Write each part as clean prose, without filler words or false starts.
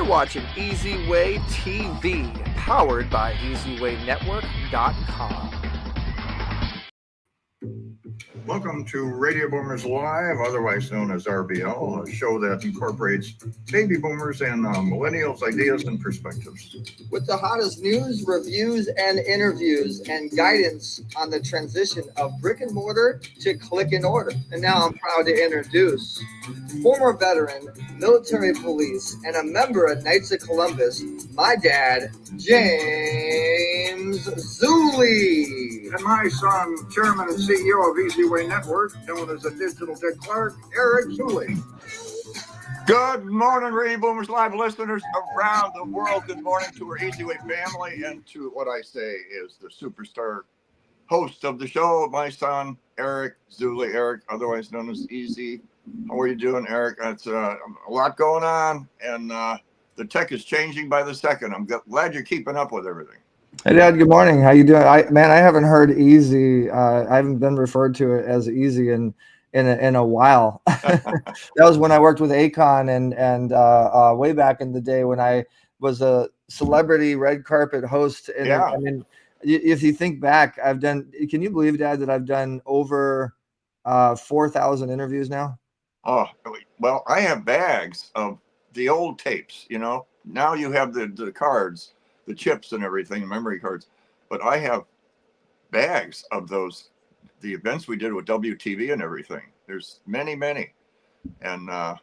Watching EZWAYTV, powered by EZWayNetwork.com. Welcome to Radio Boomers Live, otherwise known as RBL, a show that incorporates baby boomers and millennials' ideas and perspectives. With the hottest news, reviews, and interviews, and guidance on the transition of brick and mortar to click and order. And now I'm proud to introduce former veteran, military police, and a member of Knights of Columbus, my dad, James Zuley. And my son, Chairman and CEO of EZWay Network, known as the Digital Dick Clark, Eric Zuley. Good morning, Radio Boomers Live listeners around the world. Good morning to our EZWay family and to what I say is the superstar host of the show, my son, Eric Zuley. Eric, otherwise known as Easy. How are you doing, Eric? It's a lot going on, and the tech is changing by the second. I'm glad you're keeping up with everything. Hey, Dad. Good morning. How you doing? I haven't heard Easy. I haven't been referred to it as Easy in a while. That was when I worked with Akon and way back in the day when I was a celebrity red carpet host. And yeah. I mean, if you think back, can you believe, Dad, that I've done over 4,000 interviews now? Oh, well, I have bags of the old tapes, you know. Now you have the cards, the chips and everything, memory cards. But I have bags of those, the events we did with WTV and everything. There's many. And I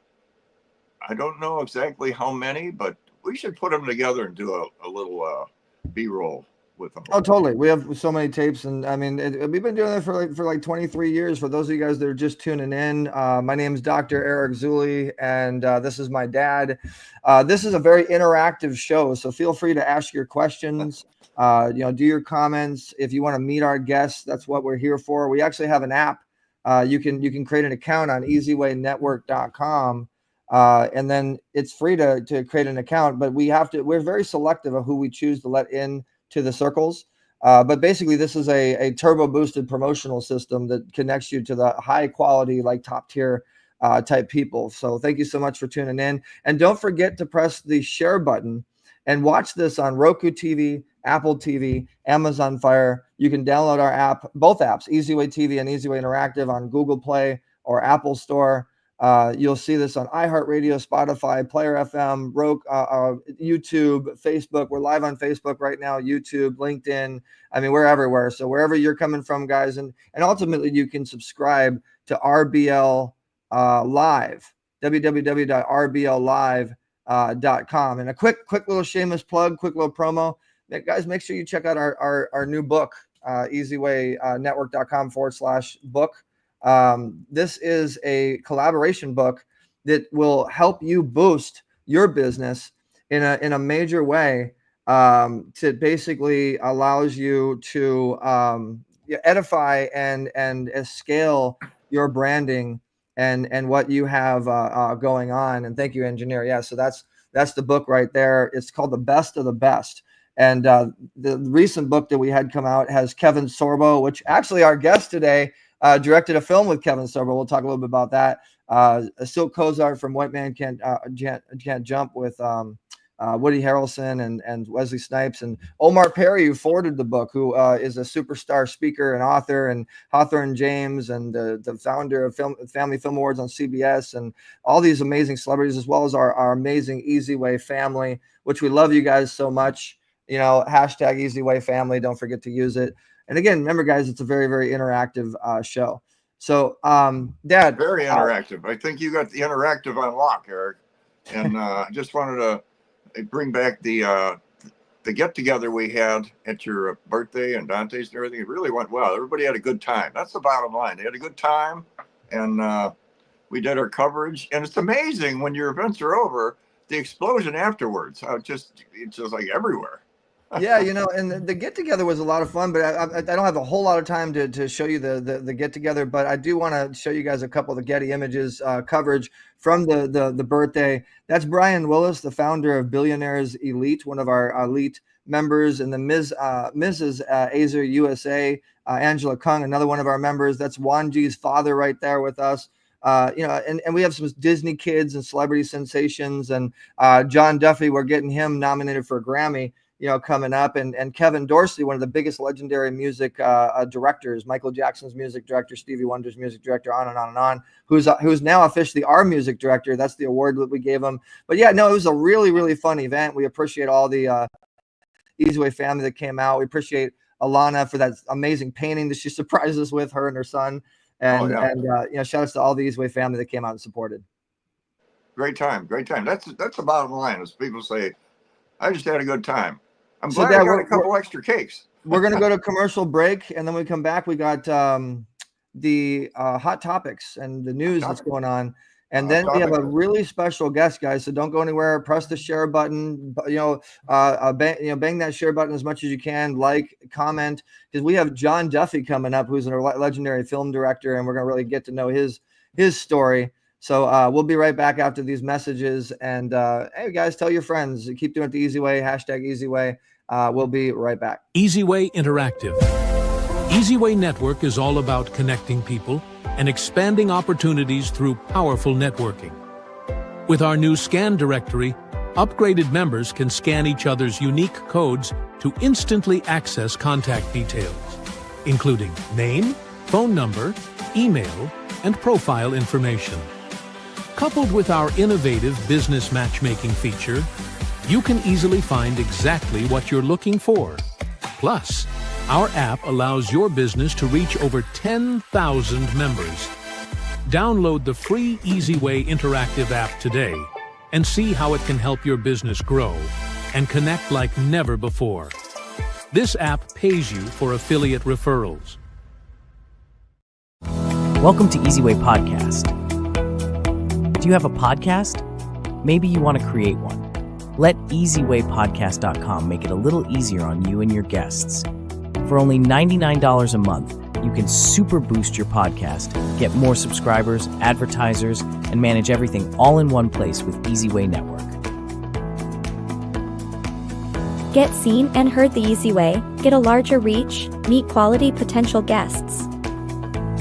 don't know exactly how many, but we should put them together and do a little B-roll with them. Oh, totally. We have so many tapes, and I mean, we've been doing it for like 23 years. For those of you guys that are just tuning in, my name is Dr. Eric Zuley, and this is my dad. This is a very interactive show, so feel free to ask your questions. Do your comments. If you want to meet our guests, that's what we're here for. We actually have an app. You can create an account on EZWayNetwork.com, and then it's free to create an account. But we're very selective of who we choose to let in to the circles. But basically, this is a turbo boosted promotional system that connects you to the high quality, like top tier type people. So thank you so much for tuning in. And don't forget to press the share button and watch this on Roku TV, Apple TV, Amazon Fire. You can download our app, both apps, EZWayTV and EZWay Interactive, on Google Play or Apple Store. You'll see this on iHeartRadio, Spotify, Player FM, Roku, YouTube, Facebook. We're live on Facebook right now, YouTube, LinkedIn. I mean, we're everywhere. So wherever you're coming from, guys, and ultimately you can subscribe to RBL Live, www.rbllive.com. And a quick little shameless plug, quick little promo. Guys, make sure you check out our new book, EZWayNetwork.com/book. This is a collaboration book that will help you boost your business in a major way, to basically allows you to edify and scale your branding and what you have going on. And thank you, engineer. Yeah, so that's the book right there. It's called The Best of the Best. And the recent book that we had come out has Kevin Sorbo, which actually our guest today directed a film with Kevin Sorbo. We'll talk a little bit about that. Silk Kozart from White Man Can't Jump with Woody Harrelson and Wesley Snipes, and Omar Perry, who forwarded the book, who is a superstar speaker and author, and Hawthorne James, and the founder of Family Film Awards on CBS, and all these amazing celebrities, as well as our amazing EZWay family, which we love you guys so much. You know, hashtag EZWay family. Don't forget to use it. And again, remember, guys, it's a very, very interactive show. So, Dad. Very interactive. I think you got the interactive on lock, Eric. And I just wanted to bring back the get-together we had at your birthday and Dante's and everything. It really went well. Everybody had a good time. That's the bottom line. They had a good time, and we did our coverage. And it's amazing when your events are over, the explosion afterwards. It's just like everywhere. Yeah, and the get together was a lot of fun, but I don't have a whole lot of time to show you the get together, but I do want to show you guys a couple of the Getty Images coverage from the birthday. That's Brian Willis, the founder of Billionaires Elite, one of our elite members, and the Mrs. Azer USA, Angela Kung, another one of our members. That's Wanji's father right there with us. And we have some Disney kids and celebrity sensations, and John Duffy, we're getting him nominated for a Grammy, coming up, and Kevin Dorsey, one of the biggest legendary music directors, Michael Jackson's music director, Stevie Wonder's music director, on and on and on, who's now officially our music director. That's the award that we gave him. But yeah, no, it was a really, really fun event. We appreciate all the Easy Way family that came out. We appreciate Alana for that amazing painting that she surprised us with, her and her son. And shout outs to all the Easy Way family that came out and supported. Great time. That's the bottom line, as people say, I just had a good time. I'm glad I got a couple extra cakes. We're going to go to commercial break, and then we come back. We got the hot topics and the news that's going on. And then we have a really special guest, guys. So don't go anywhere. Press the share button. Bang that share button as much as you can. Like, comment, because we have John Duffy coming up, who's a legendary film director, and we're going to really get to know his story. So we'll be right back after these messages. And hey, guys, tell your friends. Keep doing it the easy way. #EasyWay. We'll be right back. EZWay Interactive. EZWay Network is all about connecting people and expanding opportunities through powerful networking. With our new scan directory, upgraded members can scan each other's unique codes to instantly access contact details, including name, phone number, email, and profile information. Coupled with our innovative business matchmaking feature, you can easily find exactly what you're looking for. Plus, our app allows your business to reach over 10,000 members. Download the free EZWay Interactive app today and see how it can help your business grow and connect like never before. This app pays you for affiliate referrals. Welcome to EZWay Podcast. Do you have a podcast? Maybe you want to create one. Let EZWayPodcast.com make it a little easier on you and your guests. For only $99 a month, you can super boost your podcast, get more subscribers, advertisers, and manage everything all in one place with EZWay Network. Get seen and heard the easy way, get a larger reach, meet quality potential guests.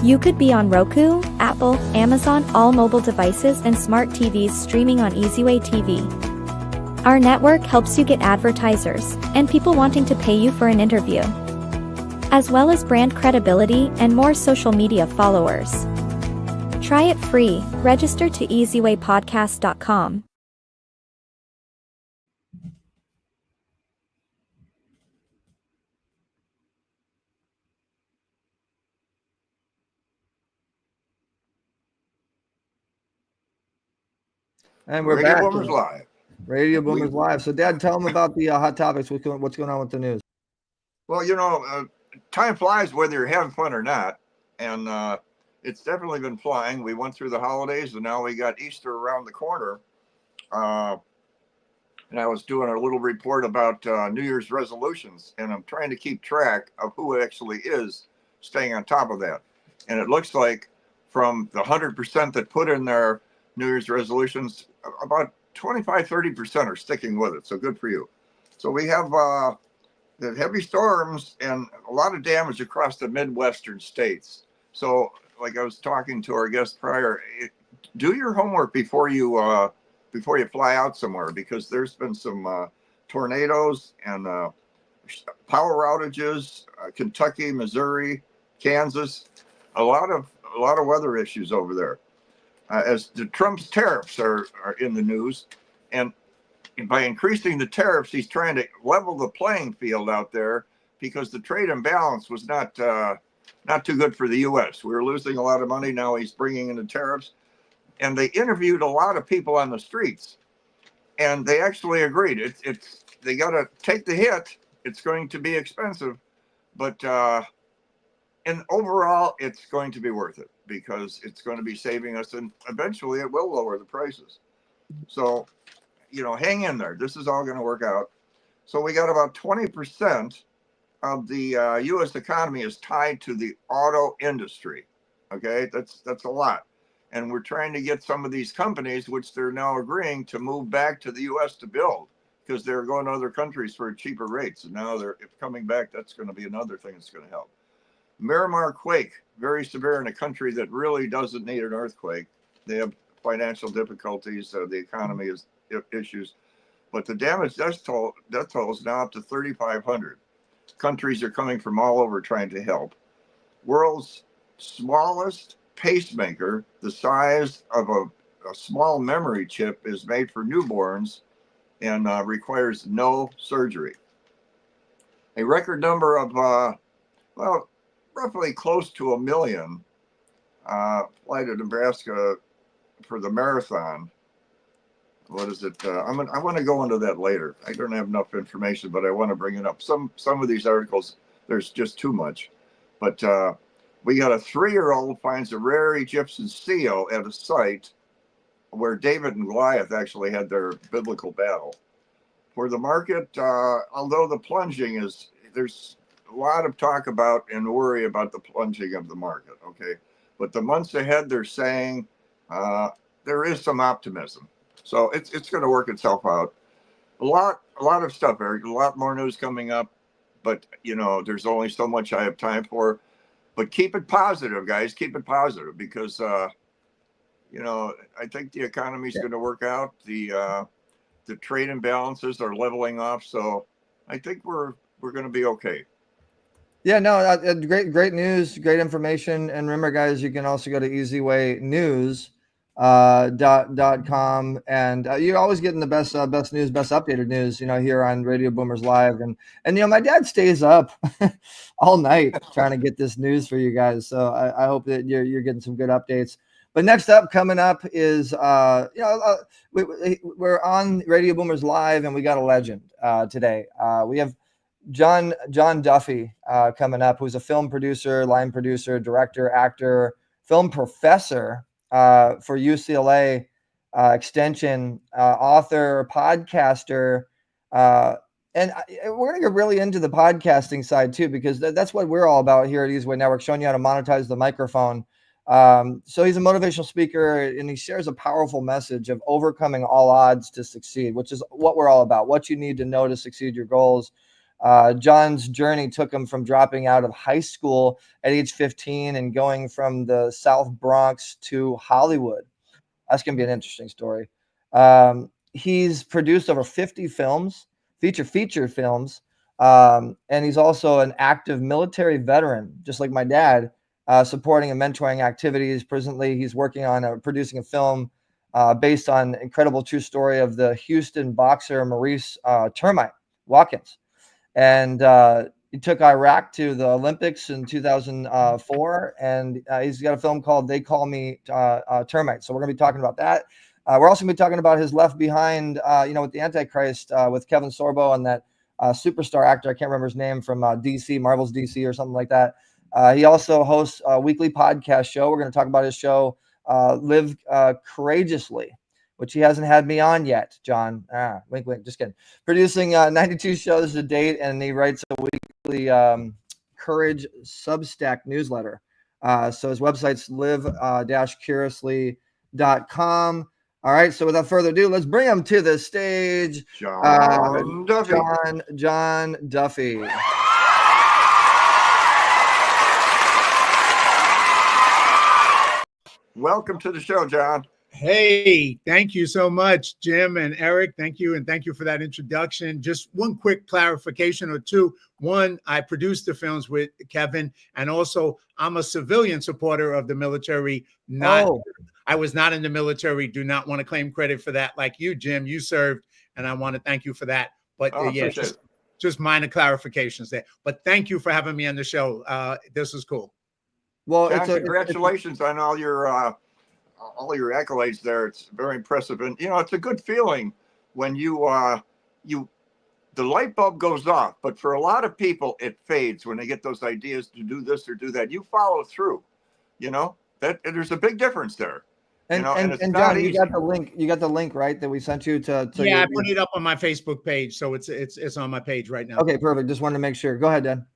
You could be on Roku, Apple, Amazon, all mobile devices and smart TVs streaming on EZWayTV. Our network helps you get advertisers and people wanting to pay you for an interview, as well as brand credibility and more social media followers. Try it free. Register to EZWayPodcast.com. And we're Radio back. Boomers Live. Radio Boomers Live. So, Dad, tell them about the hot topics. What's going on with the news? Well, time flies whether you're having fun or not. And it's definitely been flying. We went through the holidays, and now we got Easter around the corner. And I was doing a little report about New Year's resolutions, and I'm trying to keep track of who actually is staying on top of that. And it looks like from the 100% that put in their New Year's resolutions, about 25-30% are sticking with it. So good for you. So we have the heavy storms and a lot of damage across the Midwestern states. So like I was talking to our guest prior, do your homework before you fly out somewhere, because there's been some tornadoes and power outages, Kentucky, Missouri, Kansas, a lot of weather issues over there. As the Trump's tariffs are in the news, and by increasing the tariffs, he's trying to level the playing field out there, because the trade imbalance was not too good for the U.S. We were losing a lot of money. Now he's bringing in the tariffs, and they interviewed a lot of people on the streets, and they actually agreed. They got to take the hit. It's going to be expensive, but and overall, it's going to be worth it, because it's going to be saving us, and eventually it will lower the prices. So, hang in there. This is all going to work out. So we got about 20% of the U.S. economy is tied to the auto industry. Okay, that's a lot. And we're trying to get some of these companies, which they're now agreeing to move back to the U.S. to build, because they're going to other countries for cheaper rates. And now they're coming back. That's going to be another thing that's going to help. Miramar quake, very severe in a country that really doesn't need an earthquake. They have financial difficulties. The economy has issues. But the damage death toll is now up to 3,500. Countries are coming from all over trying to help. World's smallest pacemaker, the size of a small memory chip, is made for newborns and requires no surgery. A record number of, well, roughly close to 1 million fly to Nebraska for the marathon. What is it? I want to go into that later. I don't have enough information, but I want to bring it up. Some of these articles, there's just too much. But we got a 3-year-old finds a rare Egyptian seal at a site where David and Goliath actually had their biblical battle. For the market, although the plunging there's a lot of talk about and worry about the plunging of the market, okay? But the months ahead, they're saying there is some optimism. So it's going to work itself out. A lot of stuff, Eric. A lot more news coming up, but there's only so much I have time for. But keep it positive, guys. Keep it positive, because I think the economy is going to work out. The trade imbalances are leveling off, so I think we're going to be okay. Yeah, no, great news, great information. And remember, guys, you can also go to EZWayNews.com, and you're always getting the best news, best updated news, here on Radio Boomers Live. And my dad stays up all night trying to get this news for you guys. So I hope that you're getting some good updates. But next up, coming up is, we're on Radio Boomers Live, and we got a legend today. We have John Duffy coming up, who's a film producer, line producer, director, actor, film professor for UCLA Extension, author, podcaster, and we're going to get really into the podcasting side too, because that's what we're all about here at EZWay Network, showing you how to monetize the microphone. So he's a motivational speaker, and he shares a powerful message of overcoming all odds to succeed, which is what we're all about, what you need to know to succeed your goals. John's journey took him from dropping out of high school at age 15 and going from the South Bronx to Hollywood. That's going to be an interesting story. He's produced over 50 films, feature films, and he's also an active military veteran, just like my dad, supporting and mentoring activities. Presently, he's working on producing a film based on incredible true story of the Houston boxer Maurice Watkins. And he took Iraq to the Olympics in 2004, and he's got a film called They Call Me Termite. So we're going to be talking about that. We're also going to be talking about his Left Behind, with the Antichrist, with Kevin Sorbo and that superstar actor, I can't remember his name, from DC, Marvel's DC or something like that. He also hosts a weekly podcast show. We're going to talk about his show, Live Courageously, which he hasn't had me on yet, John. Wink, wink, just kidding. Producing 92 shows to date, and he writes a weekly Courage Substack Newsletter. So his website's live-curiously.com. All right, so without further ado, let's bring him to the stage. John Duffy. John Duffy. Welcome to the show, John. Hey, thank you so much, Jim and Eric. Thank you. And thank you for that introduction. Just one quick clarification or two. One, I produced the films with Kevin, and also I'm a civilian supporter of the military. I was not in the military. Do not want to claim credit for that. Like you, Jim, you served, and I want to thank you for that. But just minor clarifications there. But thank you for having me on the show. This is cool. Well, John, congratulations on all your accolades there. It's very impressive. And, it's a good feeling when the light bulb goes off, but for a lot of people, it fades when they get those ideas to do this or do that. You follow through, that there's a big difference there. And and it's and not John, easy. you got the link. You got the link, right? That we sent you to. Yeah, I put it up on my Facebook page, so it's on my page right now. Okay, perfect. Just wanted to make sure. Go ahead, Dan.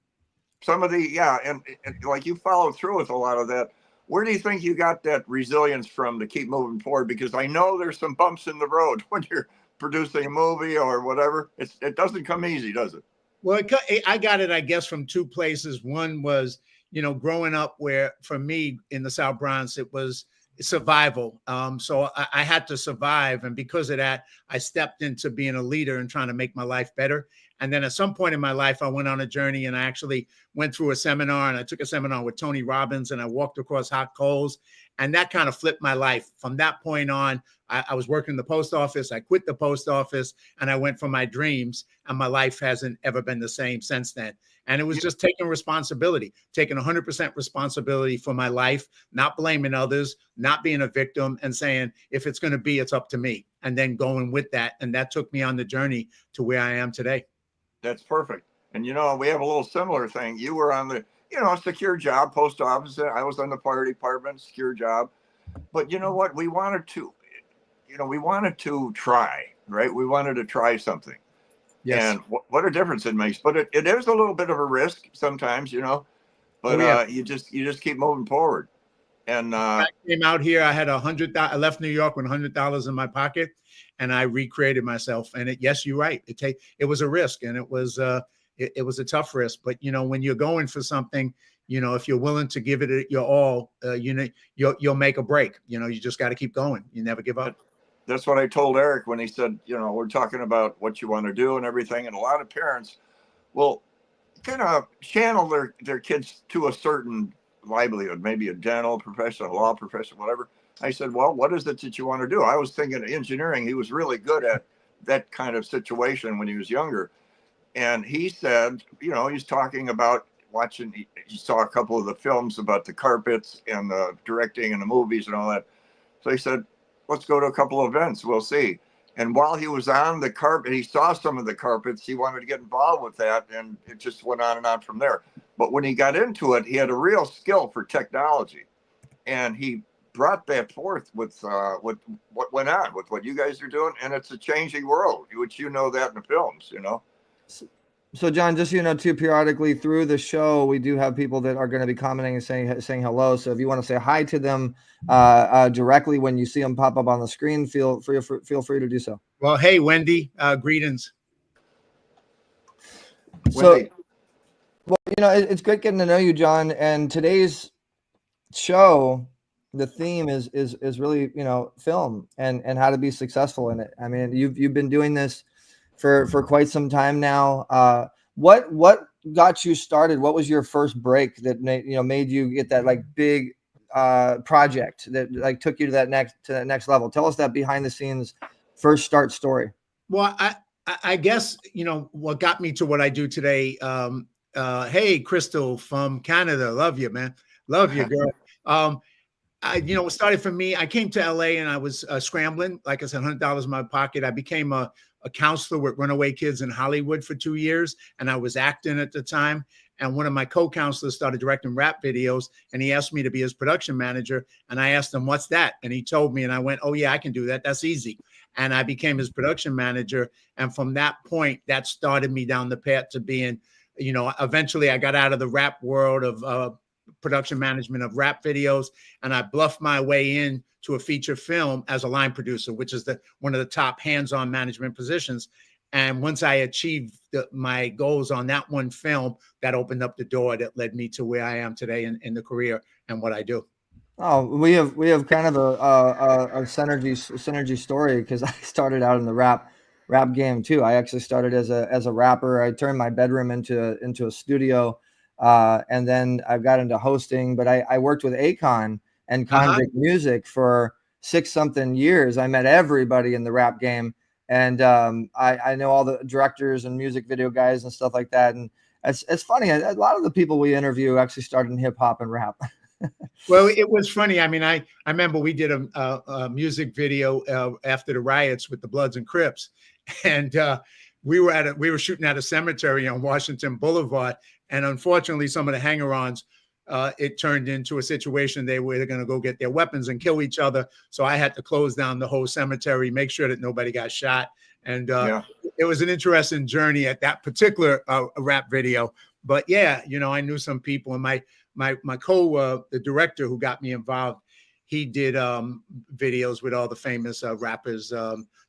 Some of the, and like you followed through with a lot of that. Where do you think you got that resilience from to keep moving forward? Because I know there's some bumps in the road when you're producing a movie or whatever. It doesn't come easy, does it? Well, I got it, I guess, from two places. One was, growing up where, for me in the South Bronx, it was survival. So I had to survive. And because of that, I stepped into being a leader and trying to make my life better. And then at some point in my life, I went on a journey and I actually went through a seminar, and I took a seminar with Tony Robbins, and I walked across hot coals, and that kind of flipped my life. From that point on, I was working in the post office. I quit the post office and I went for my dreams, and my life hasn't ever been the same since then. And it was just taking responsibility, taking 100% responsibility for my life, not blaming others, not being a victim, and saying, if it's going to be, it's up to me. And then going with that. And that took me on the journey to where I am today. That's perfect. And, we have a little similar thing. You were on the, secure job, post office. I was on the fire department, secure job. But you know what? We wanted to try, right? We wanted to try something. Yes. And what a difference it makes. But it is a little bit of a risk sometimes, but you just keep moving forward. And I came out here, I had I left New York with $100 in my pocket, and I recreated myself. And yes, you're right. It was a risk, and it was a tough risk. But when you're going for something, if you're willing to give it your all, you'll make a break. You just got to keep going. You never give up. That's what I told Eric when he said, we're talking about what you want to do and everything. And a lot of parents will kind of channel their kids to a certain livelihood, maybe a dental profession, a law profession, whatever. I said, well, what is it that you want to do? I was thinking engineering. He was really good at that kind of situation when he was younger. And he said, he's talking about watching, he saw a couple of the films about the carpets and the directing and the movies and all that. So he said, let's go to a couple of events. We'll see. And while he was on the carpet, he saw some of the carpets. He wanted to get involved with that, and it just went on and on from there. But when he got into it, he had a real skill for technology, and he brought that forth with what went on with what you guys are doing. And it's a changing world, which that in the films, So John, just too, periodically through the show, we do have people that are going to be commenting and saying hello. So if you want to say hi to them directly when you see them pop up on the screen, feel free to do so. Well, hey Wendy, greetings. So, well, it's great getting to know you, John. And today's show, the theme is really film and how to be successful in it. I mean, you've been doing this for quite some time now. What got you started? What was your first break that made you get that big project that took you to that next level? Tell us that behind the scenes first start story. Well, I guess what got me to what I do today. Hey, Crystal from Canada, love you, man, love you, girl. It started for me. I came to LA and I was scrambling. Like I said, $100 in my pocket. I became a counselor with runaway kids in Hollywood for 2 years, and I was acting at the time. And one of my co-counselors started directing rap videos, and he asked me to be his production manager. And I asked him, "What's that?" And he told me, and I went, "Oh yeah, I can do that. That's easy." And I became his production manager. And from that point, that started me down the path to being, eventually I got out of the rap world of production management of rap videos, and I bluffed my way in to a feature film as a line producer, which is one of the top hands-on management positions. And once I achieved my goals on that one film, that opened up the door that led me to where I am today in the career and what I do. Oh, we have kind of a synergy story, because I started out in the rap game too. I actually started as a rapper. I turned my bedroom into a studio. And then I got into hosting, but I worked with Akon and Convict Music for 6-something years. I met everybody in the rap game, and I know all the directors and music video guys and stuff like that. And it's funny. A lot of the people we interview actually started in hip hop and rap. Well, it was funny. I mean, I remember we did a music video after the riots with the Bloods and Crips, and we were shooting at a cemetery on Washington Boulevard. And unfortunately, some of the hanger-ons it turned into a situation they were going to go get their weapons and kill each other. So I had to close down the whole cemetery, make sure that nobody got shot. And it was an interesting journey at that particular rap video. But yeah, you know, I knew some people, and my the director who got me involved, he did videos with all the famous rappers.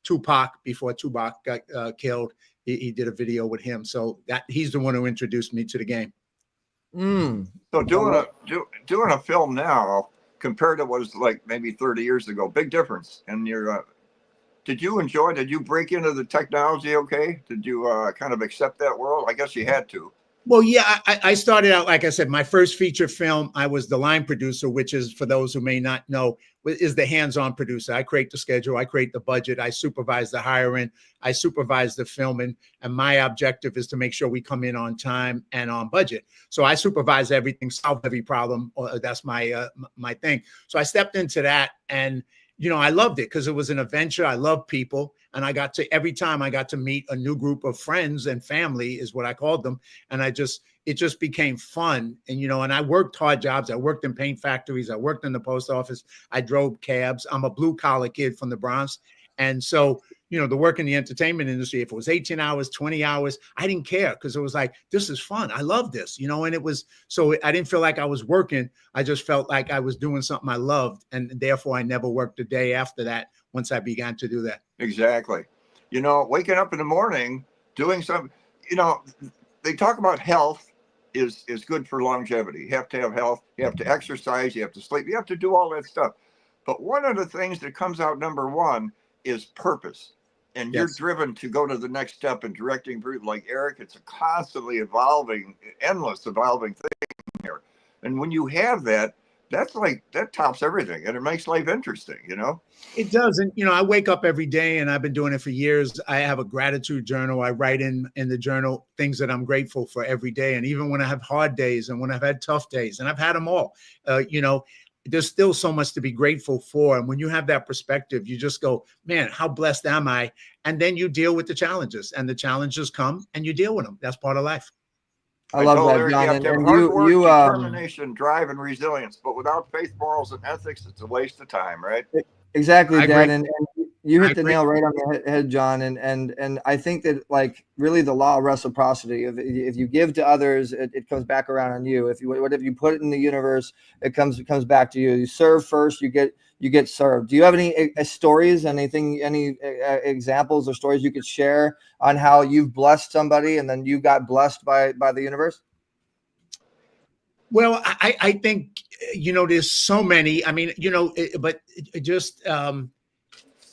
Tupac, before Tupac got killed, he did a video with him. So that he's the one who introduced me to the game. So doing a film now compared to what was like maybe 30 years ago, big difference. And did you break into the technology okay? Did you kind of accept that world? I guess you had to. Well, yeah, I started out, like I said, my first feature film, I was the line producer, which is, for those who may not know, is the hands-on producer. I create the schedule, I create the budget, I supervise the hiring, I supervise the filming, and my objective is to make sure we come in on time and on budget. So I supervise everything, solve every problem. That's my my thing. So I stepped into that, and you know, I loved it because it was an adventure. I love people. And every time I got to meet a new group of friends and family is what I called them. And it just became fun. And, you know, and I worked hard jobs. I worked in paint factories. I worked in the post office. I drove cabs. I'm a blue collar kid from the Bronx. And so, you know, the work in the entertainment industry, if it was 18 hours, 20 hours, I didn't care because it was like, this is fun. I love this, you know, and I didn't feel like I was working. I just felt like I was doing something I loved. And therefore I never worked a day after that once I began to do that. Exactly. You know, waking up in the morning, doing something, you know, they talk about health is good for longevity. You have to have health. You have to exercise. You have to sleep. You have to do all that stuff. But one of the things that comes out number one is purpose. And you're driven to go to the next step in directing. Like Eric, it's a constantly evolving, endless evolving thing here. And when you have that, that tops everything, and it makes life interesting, you know? It does. And, you know, I wake up every day, and I've been doing it for years. I have a gratitude journal. I write in the journal things that I'm grateful for every day. And even when I have hard days and when I've had tough days, and I've had them all, you know, there's still so much to be grateful for. And when you have that perspective, you just go, man, how blessed am I? And then you deal with the challenges, and the challenges come and you deal with them. That's part of life. I love that, John. And you determination, drive, and resilience. But without faith, morals, and ethics, it's a waste of time, right? Exactly, Dad. And you hit the nail right on the head, John. And I think that, like, really the law of reciprocity. If you give to others, it comes back around on you. If you put it in the universe, it comes back to you. You serve first, you get served. Do you have any stories, any examples or stories you could share on how you've blessed somebody and then you got blessed by the universe? Well, I think, you know, there's so many. I mean, you know, but just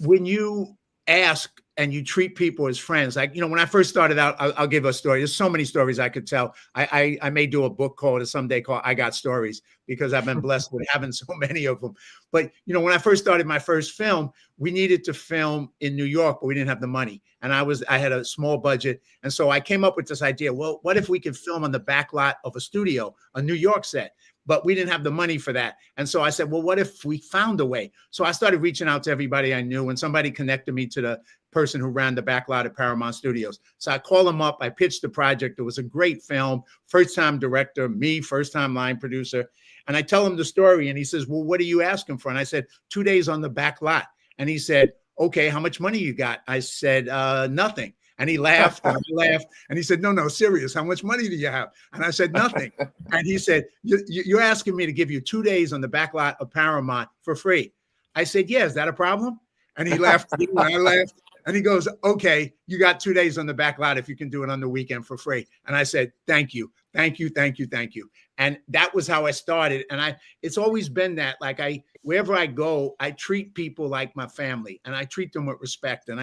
when you ask and you treat people as friends, like, you know, when I first started out, I'll give a story. There's so many stories I could tell. I may do a book someday called I Got Stories, because I've been blessed with having so many of them. But, you know, when I first started my first film, we needed to film in New York, but we didn't have the money. And I had a small budget. And so I came up with this idea. Well, what if we could film on the back lot of a studio, a New York set? But we didn't have the money for that. And so I said, well, what if we found a way? So I started reaching out to everybody I knew, and somebody connected me to the person who ran the back lot at Paramount Studios. So I called him up. I pitched the project. It was a great film. First-time director, me, first-time line producer. And I tell him the story, and he says, well, what are you asking for? And I said, 2 days on the back lot. And he said, okay, how much money you got? I said, nothing. And he laughed and I laughed. And he said, no, serious. How much money do you have? And I said, nothing. And he said, you're asking me to give you 2 days on the back lot of Paramount for free. I said, yeah, is that a problem? And he laughed. And I laughed. And he goes, okay, you got 2 days on the back lot if you can do it on the weekend for free. And I said, thank you. And that was how I started. And it's always been that, like, wherever I go, I treat people like my family, and I treat them with respect. And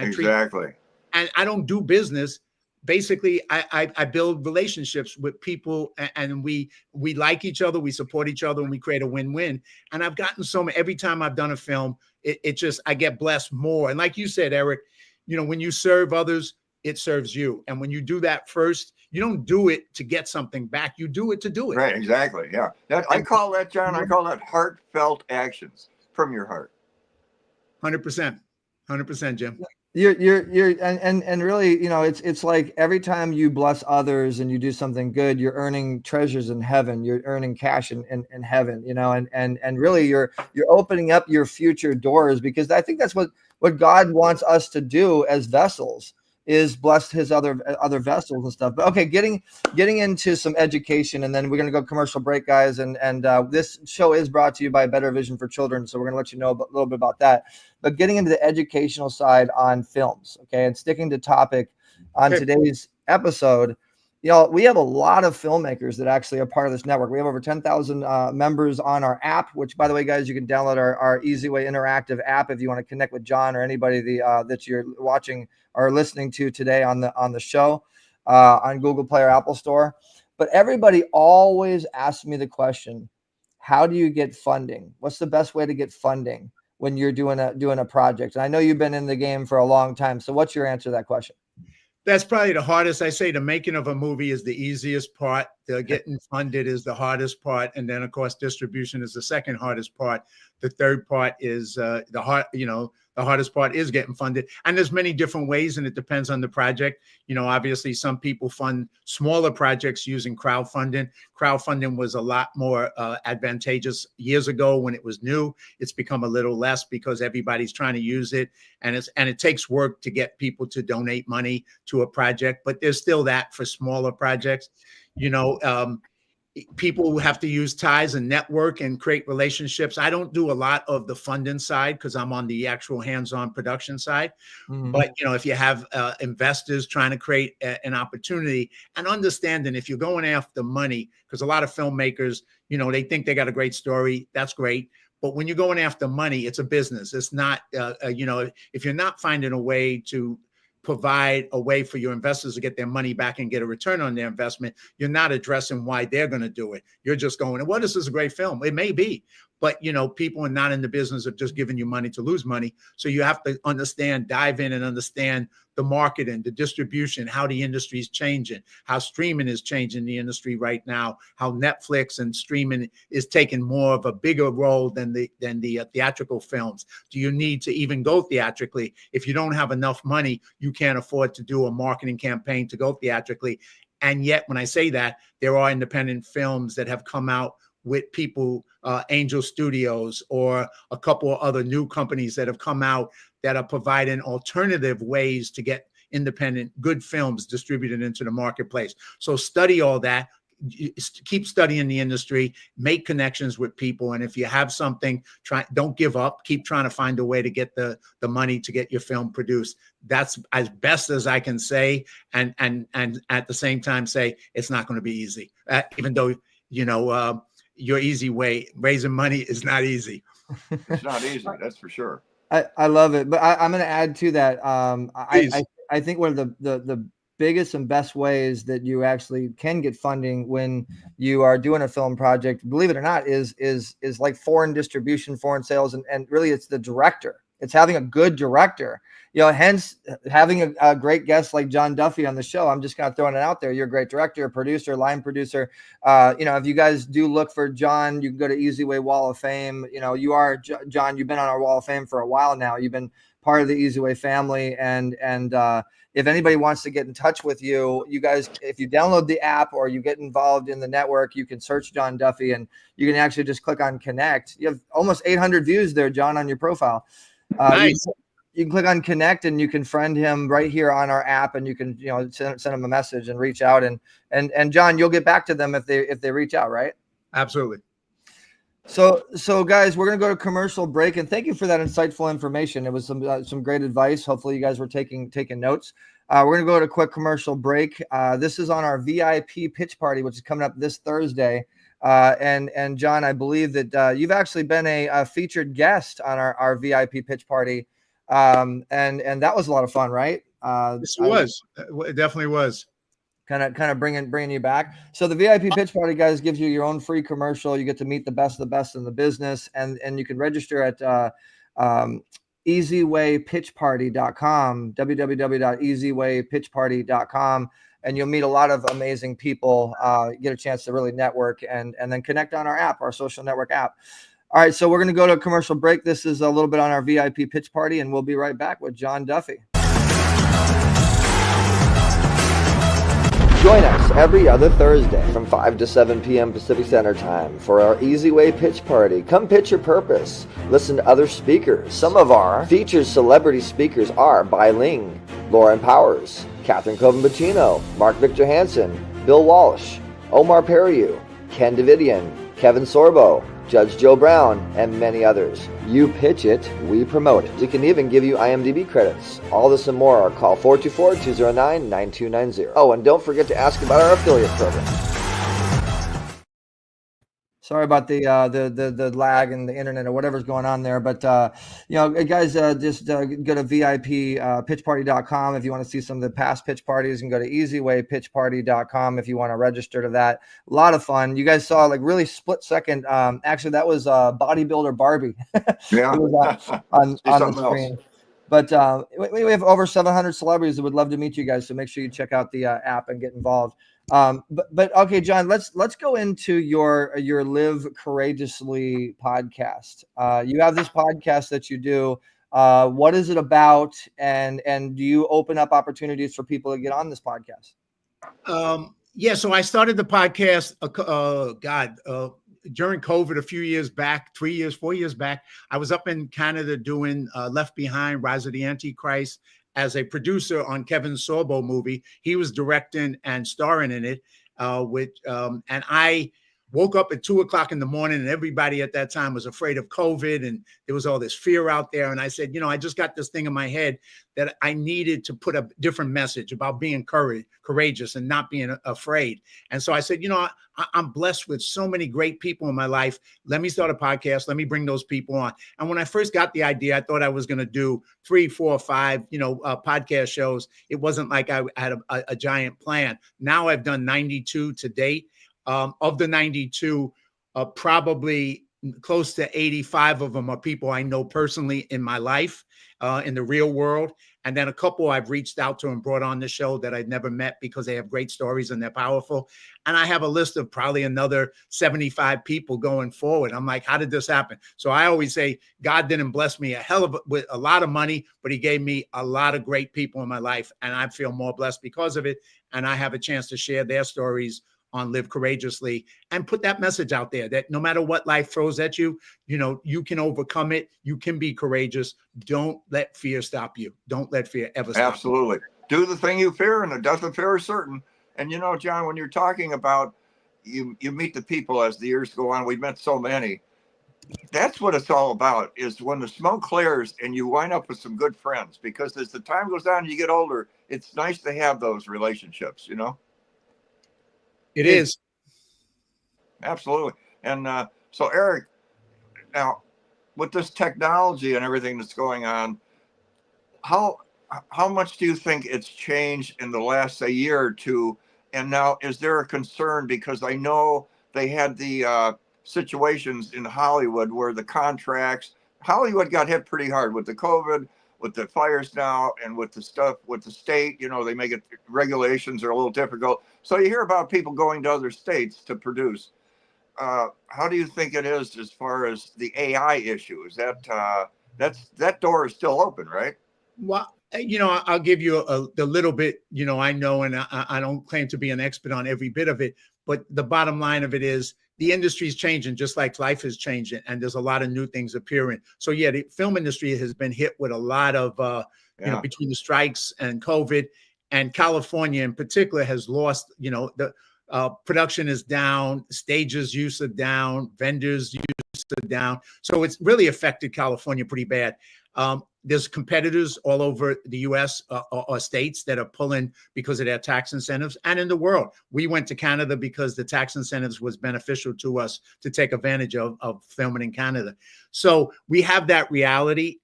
and I don't do business. Basically, I build relationships with people, and we like each other, we support each other, and we create a win-win. And I've gotten every time I've done a film, I get blessed more. And like you said, Eric, you know, when you serve others, it serves you. And when you do that first, you don't do it to get something back. You do it to do it. Right, exactly. Yeah. I call that, John, heartfelt actions from your heart. 100%, Jim. And really, you know, it's like every time you bless others and you do something good, you're earning treasures in heaven. You're earning cash in heaven, you know, and really you're opening up your future doors, because I think that's what God wants us to do as vessels, is bless his other vessels and stuff. But okay, getting into some education, and then we're going to go commercial break, guys. And this show is brought to you by Better Vision for Children, so we're going to let you know a little bit about that. But getting into the educational side on films, okay, and sticking to topic on today's episode, you know, we have a lot of filmmakers that actually are part of this network. We have over 10,000 members on our app, which, by the way, guys, you can download our EZWay interactive app if you want to connect with John or anybody that you're watching or listening to today on the show on Google Play or Apple Store. But everybody always asks me the question, how do you get funding? What's the best way to get funding when you're doing a project? And I know you've been in the game for a long time. So what's your answer to that question? That's probably the hardest. I say the making of a movie is the easiest part. The getting funded is the hardest part. And then, of course, distribution is the second hardest part. The third part is the hardest part is getting funded. And there's many different ways, and it depends on the project. You know, obviously, some people fund smaller projects using crowdfunding. Crowdfunding was a lot more advantageous years ago when it was new. It's become a little less because everybody's trying to use it, and it takes work to get people to donate money to a project. But there's still that for smaller projects. You know, people have to use ties and network and create relationships. I don't do a lot of the funding side because I'm on the actual hands-on production side. Mm-hmm. But, you know, if you have investors trying to create an opportunity and understanding if you're going after money, because a lot of filmmakers, you know, they think they got a great story. That's great. But when you're going after money, it's a business. It's not, you know, if you're not finding a way to provide a way for your investors to get their money back and get a return on their investment, you're not addressing why they're going to do it. You're just going, well, this is a great film. It may be, but, you know, people are not in the business of just giving you money to lose money. So you have to understand, dive in and understand the marketing, the distribution, how the industry is changing, how streaming is changing the industry right now, how Netflix and streaming is taking more of a bigger role than the theatrical films. Do you need to even go theatrically? If you don't have enough money, you can't afford to do a marketing campaign to go theatrically. And yet, when I say that, there are independent films that have come out with people, Angel Studios, or a couple of other new companies that have come out that are providing alternative ways to get independent, good films distributed into the marketplace. So study all that. Keep studying the industry, make connections with people. And if you have something, don't give up. Keep trying to find a way to get the money to get your film produced. That's as best as I can say. And at the same time say it's not going to be easy, even though, you know, your easy way, raising money is not easy. It's not easy, that's for sure. I love it, but I'm going to add to that. I think one of the biggest and best ways that you actually can get funding when you are doing a film project, believe it or not, is like foreign distribution, foreign sales, and really it's the director. It's having a good director. You know, hence having a great guest like John Duffy on the show. I'm just kind of throwing it out there. You're a great director, producer, line producer. You know, if you guys do look for John, you can go to EZWay Wall of Fame. You know, you are John. You've been on our Wall of Fame for a while now. You've been part of the EZWay family, and if anybody wants to get in touch with you, you guys, if you download the app or you get involved in the network, you can search John Duffy and you can actually just click on connect. You have almost 800 views there, John, on your profile. Nice. You can click on connect and you can friend him right here on our app, and you can, you know, send him a message and reach out, and John, you'll get back to them if they reach out, right? Absolutely. So guys, we're going to go to commercial break, and thank you for that insightful information. It was some great advice. Hopefully you guys were taking notes. We're going to go to a quick commercial break. This is on our VIP pitch party, which is coming up this Thursday. And John, I believe that you've actually been a featured guest on our VIP pitch party. And that was a lot of fun, right? Yes, it was. It definitely was. Kind of bringing you back. So the VIP pitch party, guys, gives you your own free commercial. You get to meet the best of the best in the business, and you can register at EZWayPitchParty.com, www.EZWayPitchParty.com, and you'll meet a lot of amazing people. Get a chance to really network and then connect on our app, our social network app. All right, so we're going to go to a commercial break. This is a little bit on our VIP pitch party, and we'll be right back with John Duffy. Join us every other Thursday from 5 to 7 p.m. Pacific Standard Time for our Easy Way Pitch Party. Come pitch your purpose. Listen to other speakers. Some of our featured celebrity speakers are Bai Ling, Lauren Powers, Catherine Coven-Bacino, Mark Victor Hansen, Bill Walsh, Omar Periu, Ken Davidian, Kevin Sorbo, Judge Joe Brown, and many others. You pitch it, we promote it. We can even give you IMDb credits. All this and more. Call 424-209-9290. Oh, and don't forget to ask about our affiliate program. Sorry about the lag and the internet or whatever's going on there, but guys, just go to VIPpitchparty.com if you want to see some of the past pitch parties, and go to EZWAYPitchparty.com if you want to register to that. A lot of fun. You guys saw like really split second. Actually, that was Bodybuilder Barbie. Yeah, it was on the screen. Else. But we have over 700 celebrities that would love to meet you guys, so make sure you check out the app and get involved. But okay, John, let's go into your Live Courageously podcast. You have this podcast that you do. What is it about, and do you open up opportunities for people to get on this podcast? Yeah, so I started the podcast during COVID a few years back, 4 years back. I was up in Canada doing Left Behind, Rise of the Antichrist, as a producer on Kevin Sorbo movie. He was directing and starring in it. And I woke up at 2:00 in the morning, and everybody at that time was afraid of COVID, and there was all this fear out there. And I said, I just got this thing in my head that I needed to put a different message about being courageous and not being afraid. And so I said, I'm blessed with so many great people in my life. Let me start a podcast. Let me bring those people on. And when I first got the idea, I thought I was going to do 3, 4, 5, podcast shows. It wasn't like I had a giant plan. Now I've done 92 to date. Of the 92, probably close to 85 of them are people I know personally in my life, in the real world. And then a couple I've reached out to and brought on the show that I'd never met because they have great stories and they're powerful. And I have a list of probably another 75 people going forward. I'm like, how did this happen? So I always say God didn't bless me with a lot of money, but he gave me a lot of great people in my life. And I feel more blessed because of it. And I have a chance to share their stories on Live Courageously and put that message out there that no matter what life throws at you, you can overcome it. You can be courageous. Don't let fear stop you. Don't let fear ever stop Absolutely. You. Do the thing you fear, and the death of fear is certain. And John, when you're talking about you meet the people as the years go on, we've met so many. That's what it's all about, is when the smoke clears and you wind up with some good friends, because as the time goes on and you get older, it's nice to have those relationships, It is. Absolutely. And so, Eric, now with this technology and everything that's going on, how much do you think it's changed in the last, say, year or two? And now, is there a concern? Because I know they had the situations in Hollywood where Hollywood got hit pretty hard with the COVID, with the fires now, and with the stuff with the state. They make it, regulations are a little difficult. So you hear about people going to other states to produce. How do you think it is as far as the AI issue? Is that door is still open, right? Well, I'll give you the little bit, I know, and I don't claim to be an expert on every bit of it, but the bottom line of it is the industry is changing just like life is changing, and there's a lot of new things appearing. So yeah, the film industry has been hit with a lot of, between the strikes and COVID, and California in particular has lost, the production is down, stages use are down, vendors use are down. So it's really affected California pretty bad. There's competitors all over the U.S. Or states that are pulling because of their tax incentives, and in the world. We went to Canada because the tax incentives was beneficial to us to take advantage of filming in Canada. So we have that reality.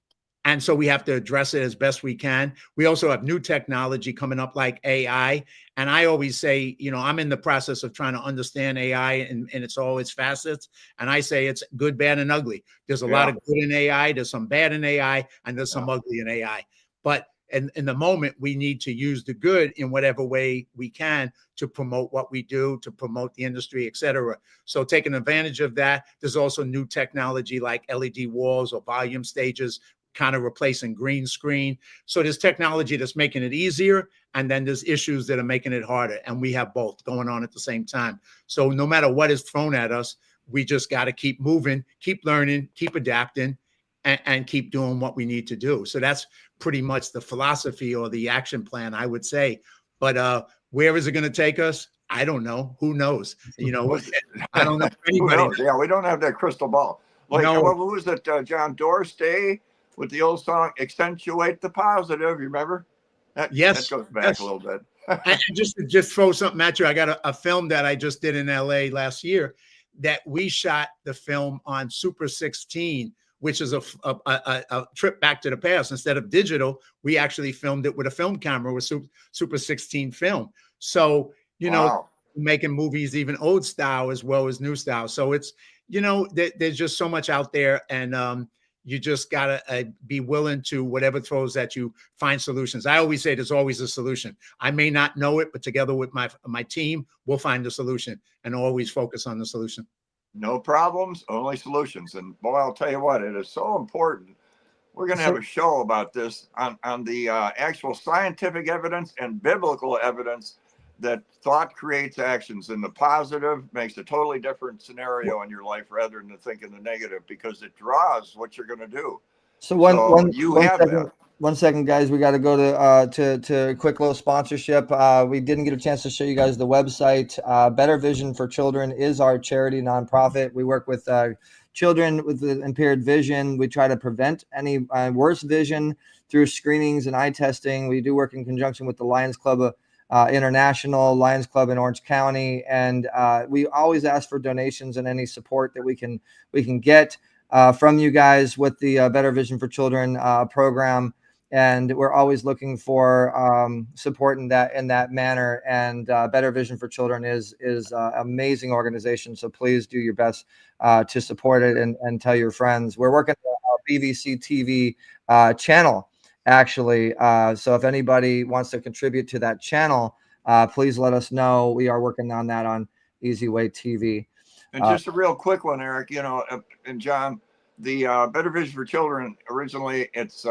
And so we have to address it as best we can. We also have new technology coming up like AI. And I always say, I'm in the process of trying to understand AI and it's all its facets. And I say it's good, bad, and ugly. There's a lot of good in AI. There's some bad in AI, and there's some ugly in AI. But in the moment, we need to use the good in whatever way we can to promote what we do, to promote the industry, et cetera. So taking advantage of that, there's also new technology like LED walls or volume stages, kind of replacing green screen. So there's technology that's making it easier, and then there's issues that are making it harder. And we have both going on at the same time. So no matter what is thrown at us, we just got to keep moving, keep learning, keep adapting, and keep doing what we need to do. So that's pretty much the philosophy or the action plan, I would say. But where is it going to take us? I don't know. Who knows? You know, I don't know if Who anybody knows? Yeah, we don't have that crystal ball. Like, No. what was it? John Dorsey with the old song "Accentuate the Positive." You remember? Yes, that goes back yes. a little bit. And just throw something at you. I got a film that I just did in LA last year that we shot the film on Super 16, which is a trip back to the past. Instead of digital, we actually filmed it with a film camera with Super 16 film. So, you know, making movies, even old style as well as new style. So it's, you know, there's just so much out there, and you just gotta be willing to, whatever throws at you, find solutions. I always say there's always a solution. I may not know it, but together with my team, we'll find the solution, and always focus on the solution. No problems, only solutions. And boy, I'll tell you what, it is so important. We're going to have a show about this on the actual scientific evidence and biblical evidence that thought creates actions, and the positive makes a totally different scenario in your life rather than thinking the negative, because it draws what you're going to do. So one second, guys. We got to go to a quick little sponsorship. We didn't get a chance to show you guys the website. Better Vision for Children is our charity nonprofit. We work with children with impaired vision. We try to prevent any worse vision through screenings and eye testing. We do work in conjunction with the Lions Club International, Lions Club in Orange County, and we always ask for donations and any support that we can get from you guys with the Better Vision for Children program. And we're always looking for support in that manner. And Better Vision for Children is an amazing organization. So please do your best to support it and tell your friends. We're working on our BVC TV channel, actually. So if anybody wants to contribute to that channel, please let us know. We are working on that on EZWAYTV. And just a real quick one, Eric, you know, and John, the Better Vision for Children, originally it's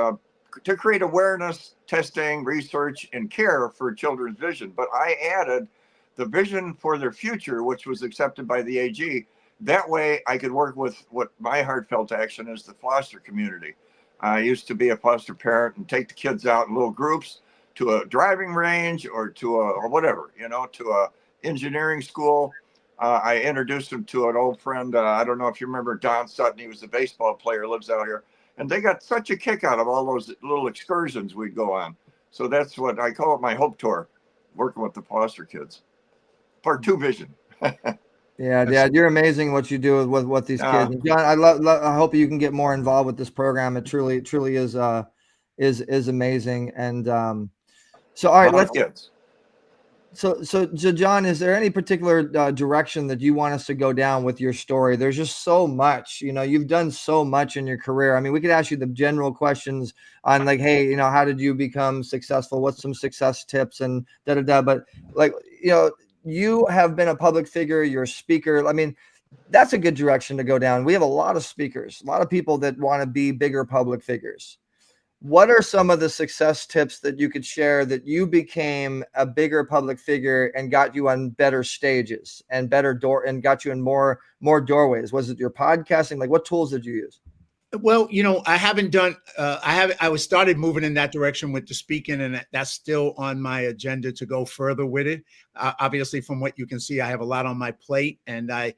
to create awareness, testing, research, and care for children's vision. But I added the vision for their future, which was accepted by the AG. That way I could work with what my heartfelt action is, the foster community. I used to be a foster parent and take the kids out in little groups to a driving range or to or whatever, you know, to a engineering school. I introduced them to an old friend. I don't know if you remember Don Sutton. He was a baseball player, lives out here. And they got such a kick out of all those little excursions we'd go on. So that's what I call it, my Hope Tour, working with the foster kids. Part 2 vision. Yeah, Dad, you're amazing what you do with these kids. And John, I hope you can get more involved with this program. It truly is amazing. And so all right, let's get. So John, is there any particular direction that you want us to go down with your story? There's just so much, you know, you've done so much in your career. I mean, we could ask you the general questions on like, hey, you know, how did you become successful? What's some success tips and da-da-da. But like, you know, you have been a public figure, you're a speaker. I mean, that's a good direction to go down. We have a lot of speakers, a lot of people that want to be bigger public figures. What are some of the success tips that you could share that you became a bigger public figure and got you on better stages and got you in more doorways? Was it your podcasting? Like, what tools did you use? Well, you know, I haven't done, I was started moving in that direction with the speaking, and that's still on my agenda to go further with it. Obviously, from what you can see, I have a lot on my plate, and I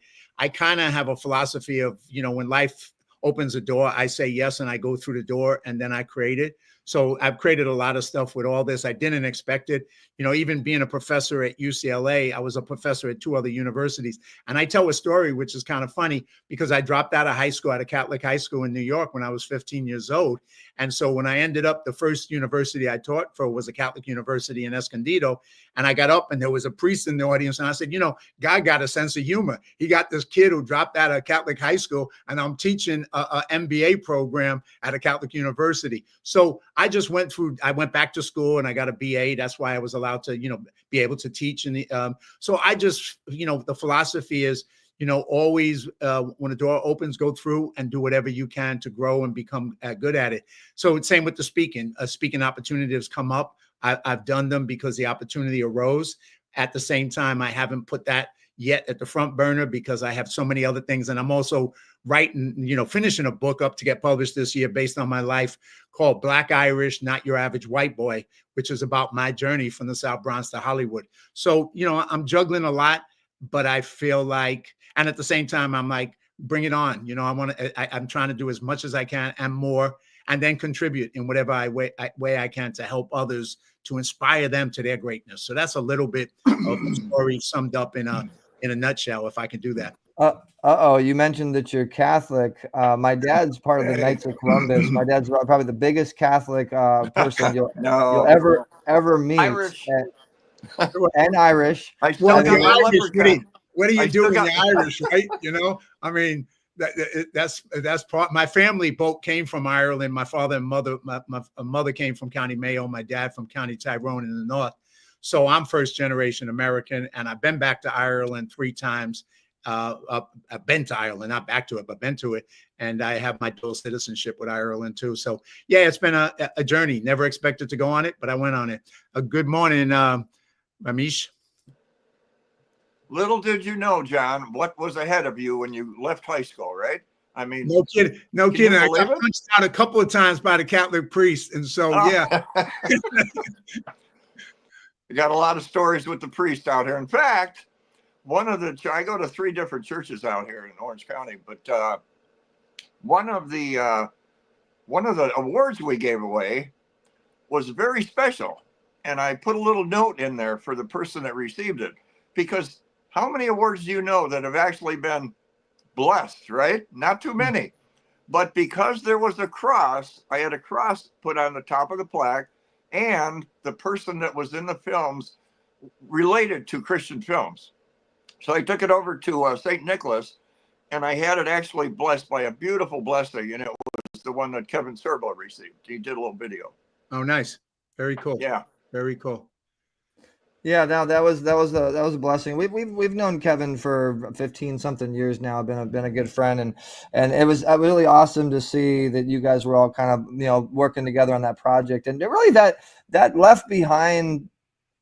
kind of have a philosophy of, you know, when life opens a door, I say yes, and I go through the door, and then I create it. So I've created a lot of stuff with all this. I didn't expect it. You know, even being a professor at UCLA, I was a professor at 2 other universities. And I tell a story, which is kind of funny, because I dropped out of high school, at a Catholic high school in New York when I was 15 years old. And so when I ended up, the first university I taught for was a Catholic university in Escondido. And I got up and there was a priest in the audience. And I said, you know, God got a sense of humor. He got this kid who dropped out of Catholic high school, and I'm teaching a MBA program at a Catholic university. So I went back to school and I got a BA. That's why I was allowed to, you know, be able to teach. And so I just, you know, the philosophy is, always when a door opens, go through and do whatever you can to grow and become good at it. So it's same with the speaking. Speaking opportunities come up. I've done them because the opportunity arose. At the same time, I haven't put that yet at the front burner because I have so many other things. And I'm also writing, finishing a book up to get published this year based on my life called Black Irish, Not Your Average White Boy, which is about my journey from the South Bronx to Hollywood. So, I'm juggling a lot, but I feel like, and at the same time, I'm like, bring it on. I'm trying to do as much as I can and more, and then contribute in whatever way I can to help others, to inspire them to their greatness. So that's a little bit of the story summed up in a nutshell, if I can do that. You mentioned that you're Catholic. My dad's part of the Knights of Columbus. My dad's probably the biggest Catholic person you'll ever meet. Irish. And Irish. I still got my leprechaun. What are you doing? You're Irish, right? I mean, that's part. My family both came from Ireland. My father and mother, my mother came from County Mayo. My dad from County Tyrone in the north. So I'm first generation American, and I've been back to Ireland 3 times. I've been to Ireland, not back to it, but been to it. And I have my dual citizenship with Ireland too. So yeah, it's been a journey. Never expected to go on it, but I went on it. Good morning, Ramesh. Little did you know, John, what was ahead of you when you left high school, right? I mean, no kidding. I got punched out a couple of times by the Catholic priest. And so, yeah. We got a lot of stories with the priest out here. In fact, I go to 3 different churches out here in Orange County, but one of the awards we gave away was very special. And I put a little note in there for the person that received it, because how many awards do you know that have actually been blessed, right? Not too many. But because there was a cross, I had a cross put on the top of the plaque, and the person that was in the films related to Christian films. So I took it over to St. Nicholas, and I had it actually blessed by a beautiful blessing, and it was the one that Kevin Sorbo received. He did a little video. Oh, nice. Very cool. Yeah. Very cool. Yeah, now that was a blessing. We've known Kevin for 15 something years now. Been a good friend, and it was really awesome to see that you guys were all kind of working together on that project. And really that Left Behind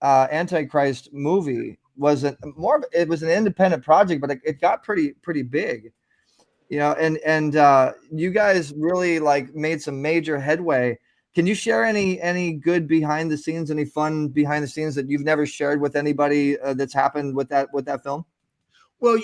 Antichrist movie was it was an independent project, but it got pretty big, and you guys really made some major headway. Can you share any good behind the scenes, any fun behind the scenes that you've never shared with anybody that's happened with that film? Well,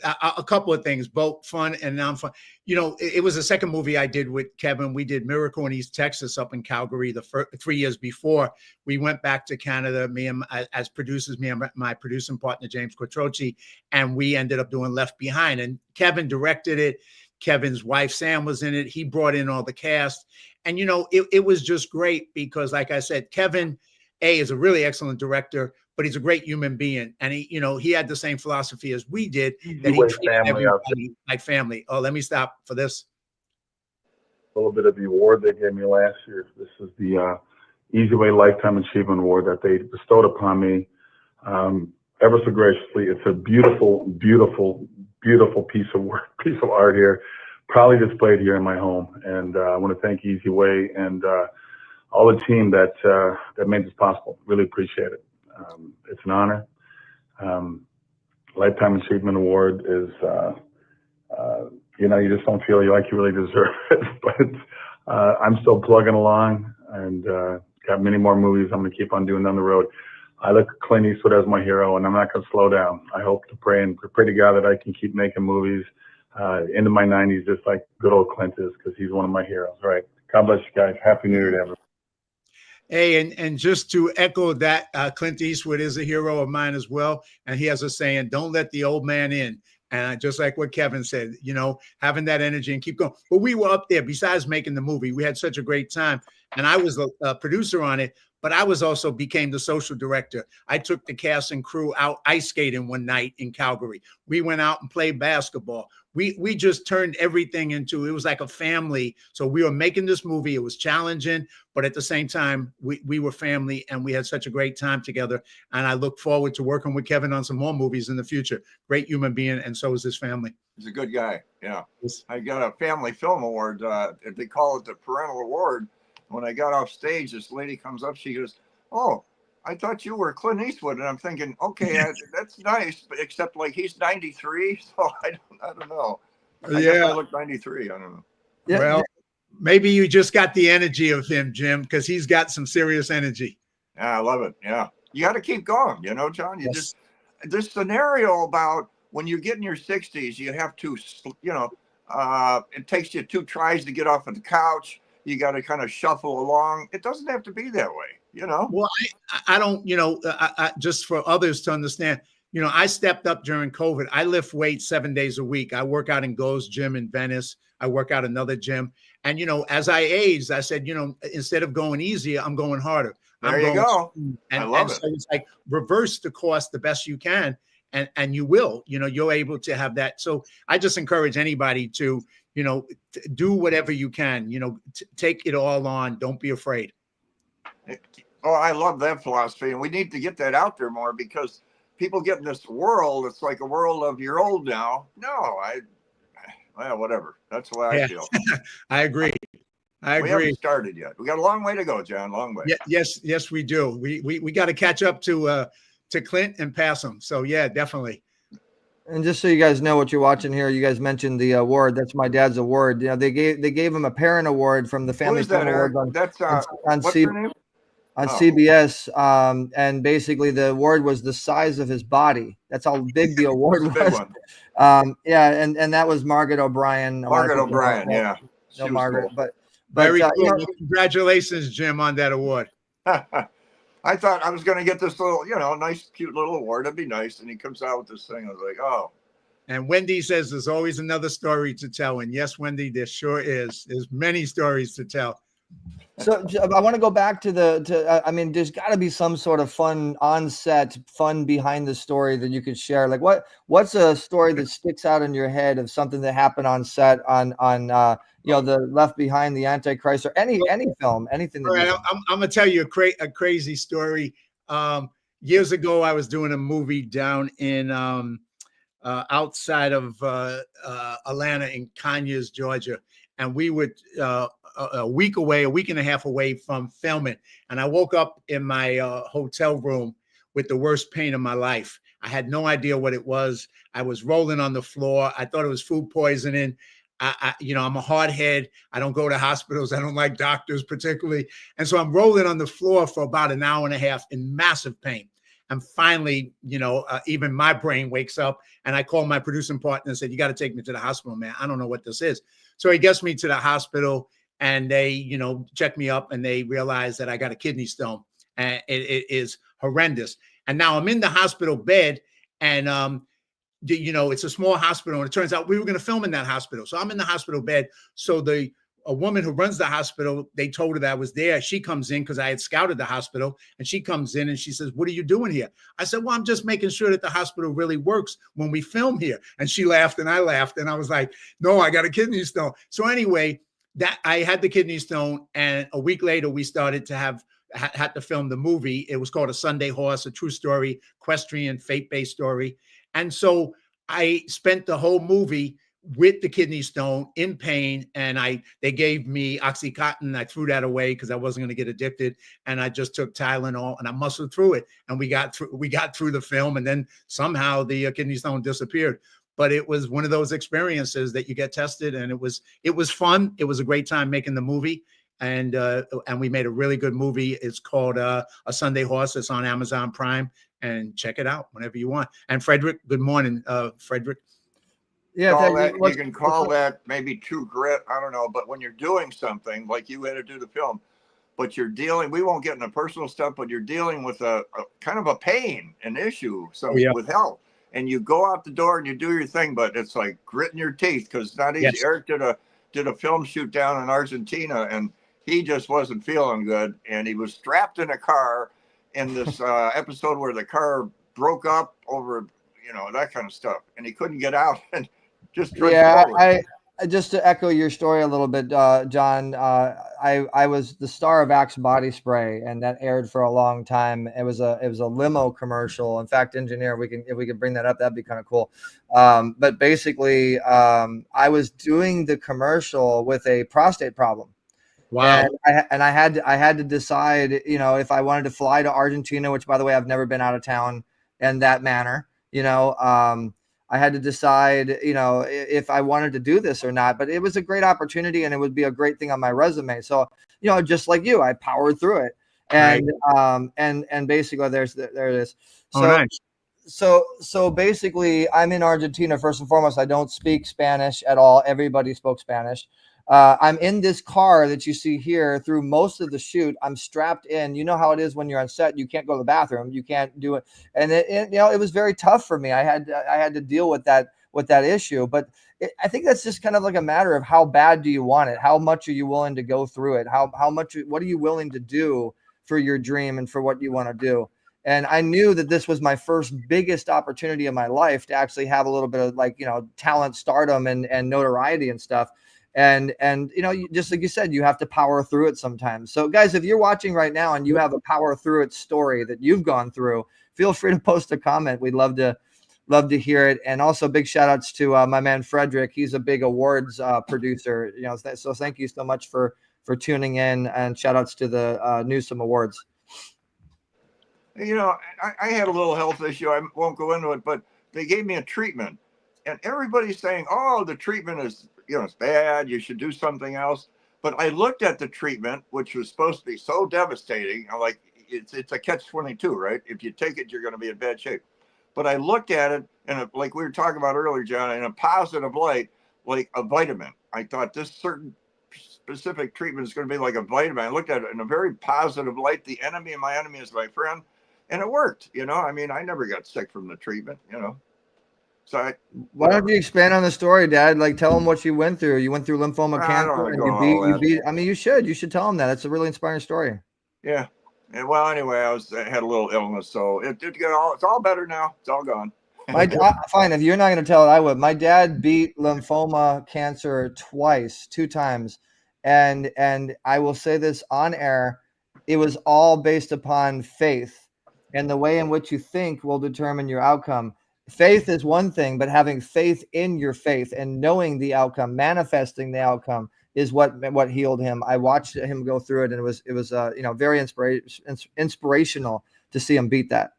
a couple of things, both fun and non-fun. It was the second movie I did with Kevin. We did Miracle in East Texas up in Calgary 3 years before. We went back to Canada, me and as producers, me and my producing partner, James Quattrochi, and we ended up doing Left Behind. And Kevin directed it. Kevin's wife, Sam, was in it. He brought in all the cast. And, it was just great because, like I said, Kevin, is a really excellent director, but he's a great human being. And he had the same philosophy as we did, that he treated everybody like family. Oh, let me stop for this. A little bit of the award they gave me last year. This is the EZWAY Lifetime Achievement Award that they bestowed upon me ever so graciously. It's a beautiful, beautiful, beautiful piece of work, piece of art here, proudly displayed here in my home. And I want to thank EZWAY and all the team that made this possible. Really appreciate it. It's an honor. Lifetime Achievement Award is, you just don't feel like you really deserve it. But I'm still plugging along and got many more movies I'm going to keep on doing down the road. I look at Clint Eastwood as my hero, and I'm not going to slow down. I hope to pray to God that I can keep making movies into my 90s, just like good old Clint is, because he's one of my heroes. Right? God bless you guys. Happy New Year to everyone. Hey, and just to echo that, Clint Eastwood is a hero of mine as well. And he has a saying, don't let the old man in. And just like what Kevin said, having that energy and keep going. But we were up there, besides making the movie, we had such a great time. And I was a producer on it, but I was also became the social director. I took the cast and crew out ice skating one night in Calgary. We went out and played basketball. We just turned everything into, it was like a family. So we were making this movie. It was challenging, but at the same time, we were family and we had such a great time together. And I look forward to working with Kevin on some more movies in the future. Great human being, and so is his family. He's a good guy. Yeah. I got a family film award. They call it the parental award. When I got off stage, this lady comes up. She goes, "Oh, I thought you were Clint Eastwood." And I'm thinking, okay, that's nice, but except like he's 93. So I don't know. I guess I look 93. I don't know. Yeah. Well, maybe you just got the energy of him, Jim, because he's got some serious energy. Yeah, I love it. Yeah. You got to keep going, you know, John. You just, this scenario about when you get in your 60s, you have to, you know, it takes you 2 tries to get off of the couch. You got to kind of shuffle along. It doesn't have to be that way, you know? Well, I don't, you know, I just for others to understand, you know, I stepped up during COVID. I lift weights 7 days a week. I work out in Go's Gym in Venice. I work out another gym. And, you know, as I aged, I said, you know, instead of going easier, I'm going harder. There you go. And, I love it. So it's like reverse the cost the best you can. And you will, you know, you're able to have that. So I just encourage anybody to, you know, do whatever you can, you know, take it all on. Don't be afraid. Oh, I love that philosophy. And we need to get that out there more because people get in this world. It's like a world of you're old now. No, well, whatever. That's the way I feel. I agree. We haven't started yet. We got a long way to go, John. Long way. Yes, we do. We got to catch up to Clint and pass him. So yeah, definitely. And just so you guys know what you're watching here, you guys mentioned the award. That's my dad's award. You know, they gave him a parent award from the Family Film Awards on CBS. And basically the award was the size of his body. That's how big the award was. Yeah, and that was Margaret O'Brien. Margaret O'Brien, yeah. No, Margaret, cool. but very cool. You know, congratulations, Jim, on that award. I thought I was going to get this little, you know, nice, cute little award. That'd be nice. And he comes out with this thing. I was like, oh. And Wendy says there's always another story to tell. And yes, Wendy, there sure is. There's many stories to tell. So I want to go back to I mean, there's got to be some sort of fun on set, fun behind the story that you could share. Like what's a story that sticks out in your head of something that happened on set on you know, the Left Behind, the Antichrist, or any film, anything. That right, I'm gonna tell you a crazy story. Years ago, I was doing a movie down in outside of Atlanta in Conyers, Georgia, and we were a week and a half away from filming. And I woke up in my hotel room with the worst pain of my life. I had no idea what it was. I was rolling on the floor. I thought it was food poisoning. You know, I'm a hardhead. I don't go to hospitals. I don't like doctors particularly. And so I'm rolling on the floor for about an hour and a half in massive pain. And finally, you know, even my brain wakes up and I call my producing partner and said, "You got to take me to the hospital, man. I don't know what this is." So he gets me to the hospital and they, you know, check me up and they realize that I got a kidney stone and it is horrendous. And now I'm in the hospital bed and, you know, it's a small hospital and it turns out we were going to film in that hospital. So I'm in the hospital bed. So a woman who runs the hospital, they told her that I was there. She comes in because I had scouted the hospital and she comes in and she says, "What are you doing here?" I said, "Well, I'm just making sure that the hospital really works when we film here." And she laughed and I laughed and I was like, "No, I got a kidney stone." So anyway, that I had the kidney stone and a week later we started to had to film the movie. It was called A Sunday Horse, a true story, equestrian, faith-based story. And so I spent the whole movie with the kidney stone in pain. And they gave me Oxycontin. I threw that away because I wasn't going to get addicted. And I just took Tylenol and I muscled through it. And we got through the film. And then somehow the kidney stone disappeared. But it was one of those experiences that you get tested. And it was fun. It was a great time making the movie. And we made a really good movie. It's called A Sunday Horse. It's on Amazon Prime. And check it out whenever you want. And Frederick, good morning, Frederick. Yeah, you can call that maybe true grit. I don't know. But when you're doing something like you had to do the film, but you're dealing, we won't get into personal stuff, but you're dealing with a kind of a pain, an issue, with health. And you go out the door and you do your thing, but it's like gritting your teeth because it's not easy. Yes. Eric did a film shoot down in Argentina and he just wasn't feeling good, and he was strapped in a car in this episode where the car broke up over, that kind of stuff, and he couldn't get out and just drove forward. Just to echo your story a little bit, John, I was the star of Axe Body Spray, and that aired for a long time. It was a limo commercial. In fact, engineer, if we could bring that up, that'd be kind of cool. But basically, I was doing the commercial with a prostate problem. Wow. And I had to decide, if I wanted to fly to Argentina, which, by the way, I've never been out of town in that manner. I had to decide, if I wanted to do this or not, but it was a great opportunity and it would be a great thing on my resume. So, just like you, I powered through it. And, right. And basically there it is. So, nice. So basically I'm in Argentina. First and foremost, I don't speak Spanish at all. Everybody spoke Spanish. I'm in this car that you see here through most of the shoot. I'm strapped in. You know how it is when you're on set. You can't go to the bathroom. You can't do it. And it was very tough for me. I had to deal with that issue. But I think that's just kind of like a matter of how bad do you want it? How much are you willing to go through it? What are you willing to do for your dream and for what you want to do? And I knew that this was my first biggest opportunity in my life to actually have a little bit of talent, stardom, and notoriety and stuff. And just like you said, you have to power through it sometimes. So guys, if you're watching right now and you have a power through it story that you've gone through, feel free to post a comment. We'd love to hear it. And also big shout outs to my man, Frederick. He's a big awards producer, so thank you so much for tuning in, and shout outs to the Newsome Awards. I had a little health issue. I won't go into it, but they gave me a treatment, and everybody's saying, oh, the treatment is, it's bad. You should do something else. But I looked at the treatment, which was supposed to be so devastating. I'm like, it's a catch-22, right? If you take it, you're going to be in bad shape. But I looked at it, and like we were talking about earlier, John, in a positive light, like a vitamin. I thought this certain specific treatment is going to be like a vitamin. I looked at it in a very positive light. The enemy of my enemy is my friend. And it worked, I never got sick from the treatment, So why don't you expand on the story, Dad? Like, tell them what you went through. You went through lymphoma cancer, and you beat. I mean, you should tell them that. It's a really inspiring story. Yeah. And well, anyway, I had a little illness, so it's all better now. It's all gone. Fine. If you're not going to tell it, I would. My dad beat lymphoma cancer two times, and I will say this on air: it was all based upon faith. And the way in which you think will determine your outcome. Faith is one thing, but having faith in your faith and knowing the outcome, manifesting the outcome, is what healed him. I watched him go through it, and it was very inspirational to see him beat that.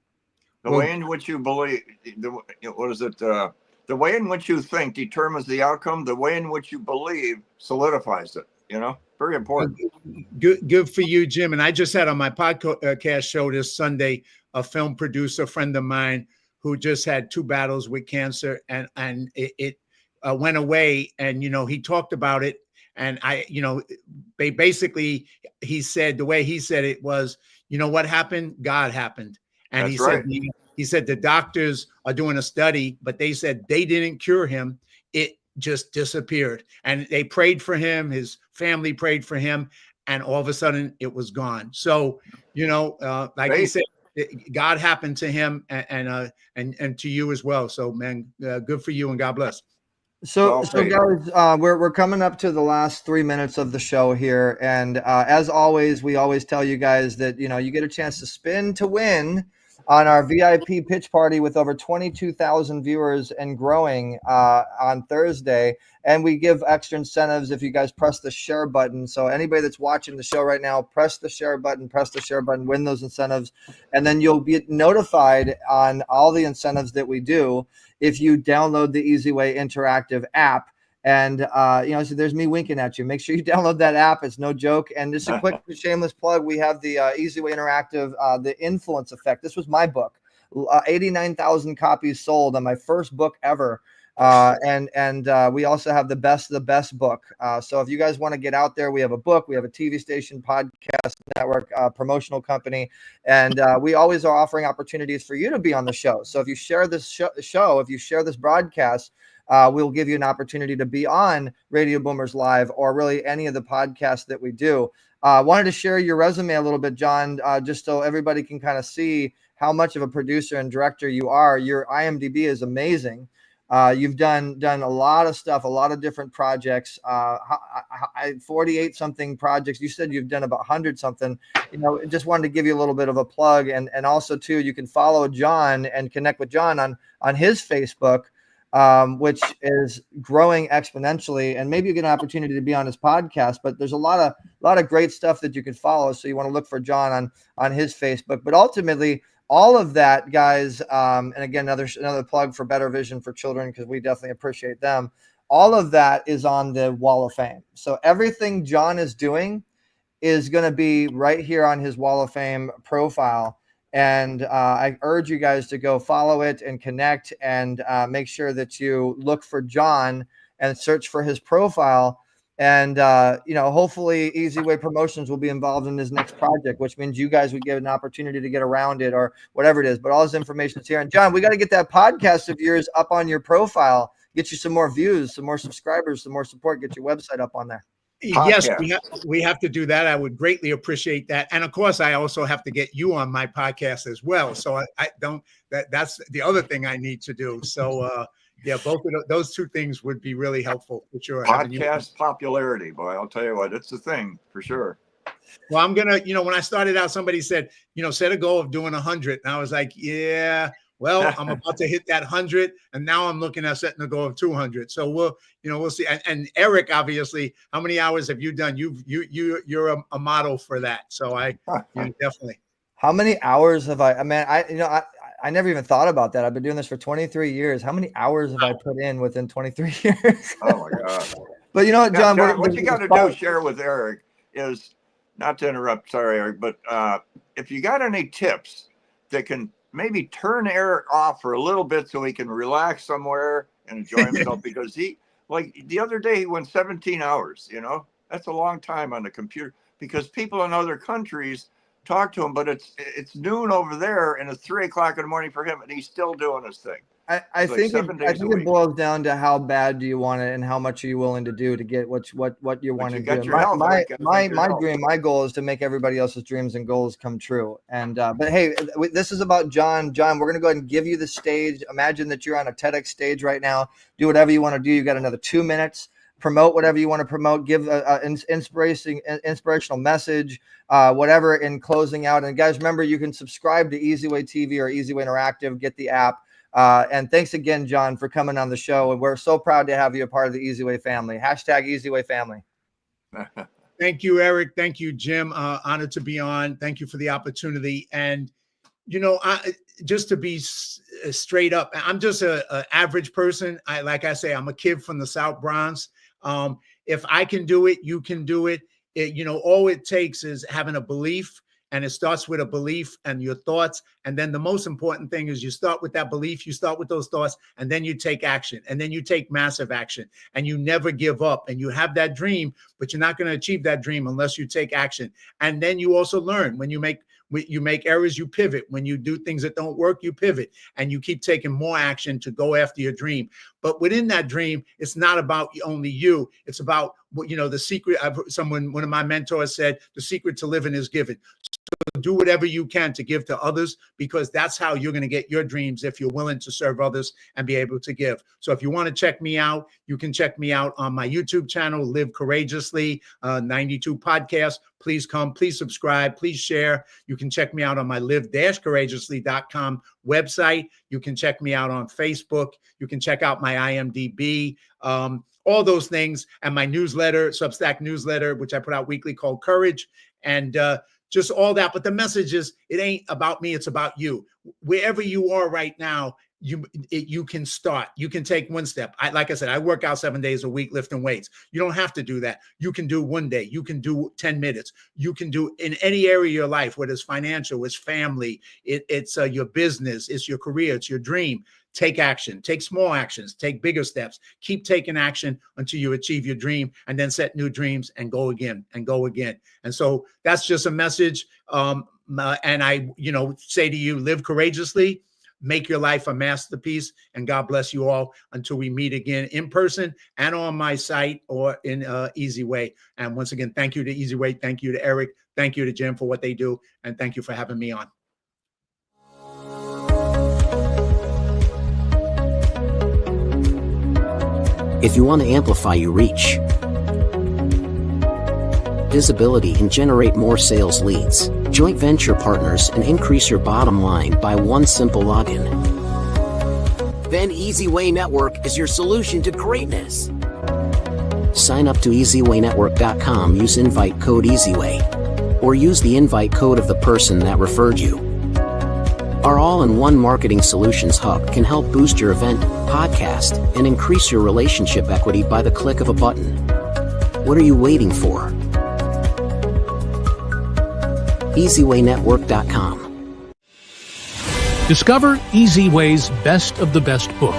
The way in which you believe, the way in which you think determines the outcome. The way in which you believe solidifies it. Very important. Good for you, Jim. And I just had on my podcast show this Sunday a film producer friend of mine who just had 2 battles with cancer, and it went away. And he talked about it, and he said the way he said it was, what happened? God happened. And That's right. he said the doctors are doing a study, but they said they didn't cure him. It just disappeared, and they prayed for him. His family prayed for him, and all of a sudden it was gone. So, like he said, God happened to him, and to you as well. So, man, good for you, and God bless. So guys, we're coming up to the last 3 minutes of the show here, and as always, we always tell you guys that you get a chance to spin to win on our VIP pitch party with over 22,000 viewers and growing on Thursday. And we give extra incentives if you guys press the share button. So anybody that's watching the show right now, press the share button, win those incentives. And then you'll be notified on all the incentives that we do if you download the EZWay Interactive app. And, so there's me winking at you. Make sure you download that app. It's no joke. And just a quick shameless plug. We have the EZWay Interactive, The Influence Effect. This was my book. 89,000 copies sold on my first book ever. And we also have the best book. So if you guys want to get out there, we have a book, we have a TV station, podcast network, promotional company, and we always are offering opportunities for you to be on the show. So if you share this show, if you share this broadcast, we'll give you an opportunity to be on Radio Boomers Live or really any of the podcasts that we do. Wanted to share your resume a little bit, John, just so everybody can kind of see how much of a producer and director you are. Your IMDb is amazing. You've done a lot of stuff, a lot of different projects, 48 something projects. You said you've done about 100 something. Just wanted to give you a little bit of a plug, and also too, you can follow John and connect with John on his Facebook, which is growing exponentially, and maybe you get an opportunity to be on his podcast. But there's a lot of great stuff that you can follow. So you want to look for John on his Facebook. But ultimately, all of that, guys, and again, another plug for Better Vision for Children, because we definitely appreciate them. All of that is on the Wall of Fame. So everything John is doing is going to be right here on his Wall of Fame profile. And I urge you guys to go follow it and connect, and make sure that you look for John and search for his profile. And, hopefully Easy Way Promotions will be involved in his next project, which means you guys would get an opportunity to get around it or whatever it is. But all this information is here. And John, we got to get that podcast of yours up on your profile, get you some more views, some more subscribers, some more support, get your website up on there. Yes, we have to do that. I would greatly appreciate that. And of course, I also have to get you on my podcast as well. So that's the other thing I need to do. So, yeah, both of those two things would be really helpful for sure. Podcast popularity, boy, I'll tell you what, it's a thing for sure. Well, I'm going to, when I started out, somebody said, set a goal of doing 100. And I was like, yeah, well, I'm about to hit that 100. And now I'm looking at setting a goal of 200. So we'll see. And Eric, obviously, how many hours have you done? You're a model for that. So definitely. How many hours have I never even thought about that. I've been doing this for 23 years. How many hours have I put in within 23 years? Oh my God. But you know what, John, what you got to do, share with Eric, is not to interrupt. Sorry, Eric, but if you got any tips that can maybe turn Eric off for a little bit so he can relax somewhere and enjoy himself, because the other day he went 17 hours, that's a long time on the computer, because people in other countries talk to him, but it's noon over there and it's 3 o'clock in the morning for him, and he's still doing his thing. I think it boils down to how bad do you want it and how much are you willing to do to get what you want to do. My goal is to make everybody else's dreams and goals come true. And but hey, this is about John. John, we're going to go ahead and give you the stage. Imagine that you're on a TEDx stage right now. Do whatever you want to do. You got another 2 minutes. Promote whatever you want to promote. Give an inspirational message, whatever, in closing out. And guys, remember, you can subscribe to EZWay TV or EZWay Interactive. Get the app. And thanks again, John, for coming on the show. And we're so proud to have you a part of the EZWay family. Hashtag EZWay family. Thank you, Eric. Thank you, Jim. Honored to be on. Thank you for the opportunity. And, just to be straight up, I'm just an average person. Like I say, I'm a kid from the South Bronx. If I can do it, you can do it. All it takes is having a belief. And it starts with a belief and your thoughts. And then the most important thing is you start with that belief, you start with those thoughts, and then you take action. And then you take massive action. And you never give up. And you have that dream, but you're not going to achieve that dream unless you take action. And then you also learn. When you make errors, you pivot. When you do things that don't work, you pivot. And you keep taking more action to go after your dream. But within that dream, it's not about only you. It's about, the secret. One of my mentors said, the secret to living is giving. So do whatever you can to give to others, because that's how you're going to get your dreams, if you're willing to serve others and be able to give. So if you want to check me out, you can check me out on my YouTube channel, Live Courageously, 92 Podcasts. Please come, please subscribe, please share. You can check me out on my live-courageously.com website. You can check me out on Facebook. You can check out my IMDb, all those things, and my newsletter, Substack Newsletter, which I put out weekly, called Courage. And just all that. But the message is, it ain't about me. It's about you. Wherever you are right now, you can start. You can take one step. Like I said, I work out 7 days a week lifting weights. You don't have to do that. You can do one day. You can do 10 minutes. You can do in any area of your life, whether it's financial, it's family, it's your business, it's your career, it's your dream. Take action. Take small actions. Take bigger steps. Keep taking action until you achieve your dream, and then set new dreams and go again and go again. And so that's just a message. And I, say to you, live courageously. make your life a masterpiece. And God bless you all until we meet again in person and on my site or in Easy Way. And once again, thank you to Easy Way. Thank you to Eric. Thank you to Jim for what they do. And thank you for having me on. If you want to amplify your reach, visibility, and generate more sales leads, joint venture partners, and increase your bottom line by one simple login, then EZWAY Network is your solution to greatness. Sign up to EZWAYNetwork.com, use invite code EZWAY, or use the invite code of the person that referred you. Our all-in-one marketing solutions hub can help boost your event, podcast, and increase your relationship equity by the click of a button. What are you waiting for? EZWAYNetwork.com. Discover EZWAY's Best of the Best book,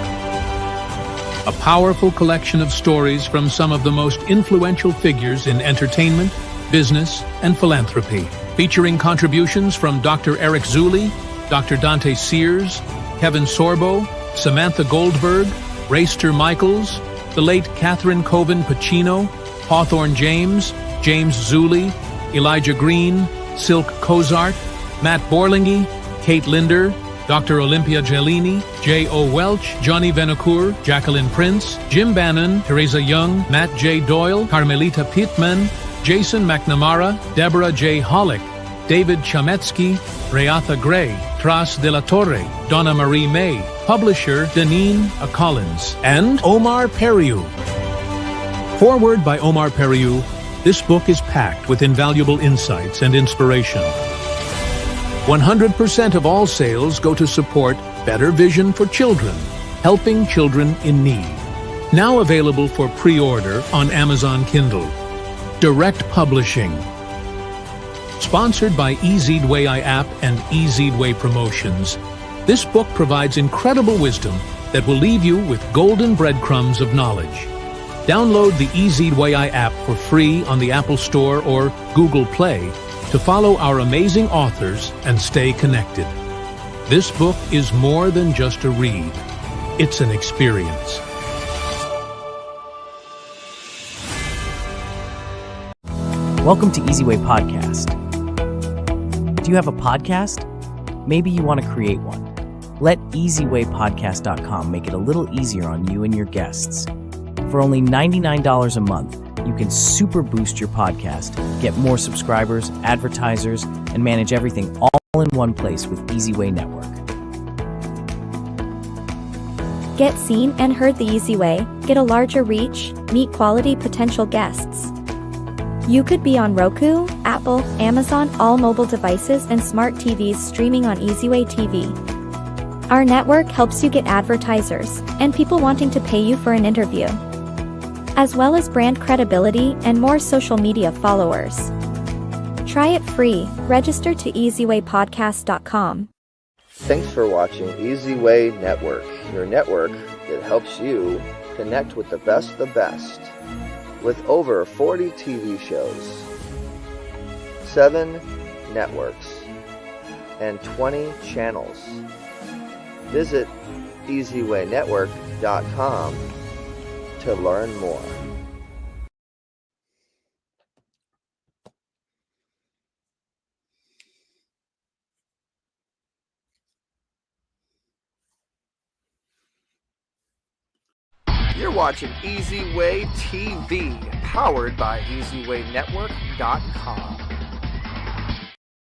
a powerful collection of stories from some of the most influential figures in entertainment, business, and philanthropy, featuring contributions from Dr. Eric Zuley, Dr. Dante Sears, Kevin Sorbo, Samantha Goldberg, Rayster Michaels, the late Catherine Coven Pacino, Hawthorne James, James Zuley, Elijah Green, Silk Cozart, Matt Borlingy, Kate Linder, Dr. Olympia Gelini, J.O. Welch, Johnny Venacour, Jacqueline Prince, Jim Bannon, Teresa Young, Matt J. Doyle, Carmelita Pittman, Jason McNamara, Deborah J. Hollick, David Chametsky, Reatha Gray, Tras de la Torre, Donna Marie May, publisher Deneen A. Collins, and Omar Periu. Foreword by Omar Periu, this book is packed with invaluable insights and inspiration. 100% of all sales go to support Better Vision for Children, helping children in need. Now available for pre-order on Amazon Kindle. Direct Publishing. Sponsored by EZWAY app and EZWAY Promotions, this book provides incredible wisdom that will leave you with golden breadcrumbs of knowledge. Download the EZWAY app for free on the Apple Store or Google Play to follow our amazing authors and stay connected. This book is more than just a read. It's an experience. Welcome to EZWAY Podcast. Do you have a podcast? Maybe you want to create one. Let EZWAYPodcast.com make it a little easier on you and your guests. For only $99 a month, you can super boost your podcast, get more subscribers, advertisers, and manage everything all in one place with EZWAY Network. Get seen and heard the easy way, get a larger reach, meet quality potential guests. You could be on Roku, Apple, Amazon, all mobile devices and smart TVs streaming on EZWAYTV. Our network helps you get advertisers and people wanting to pay you for an interview, as well as brand credibility and more social media followers. Try it free. Register to EZWAYPodcast.com. Thanks for watching EZWAY Network, your network that helps you connect with the best. With over 40 TV shows, 7 networks, and 20 channels. Visit EZWAYNetwork.com to learn more. You're watching EZWAYTV, powered by EZWAYNetwork.com.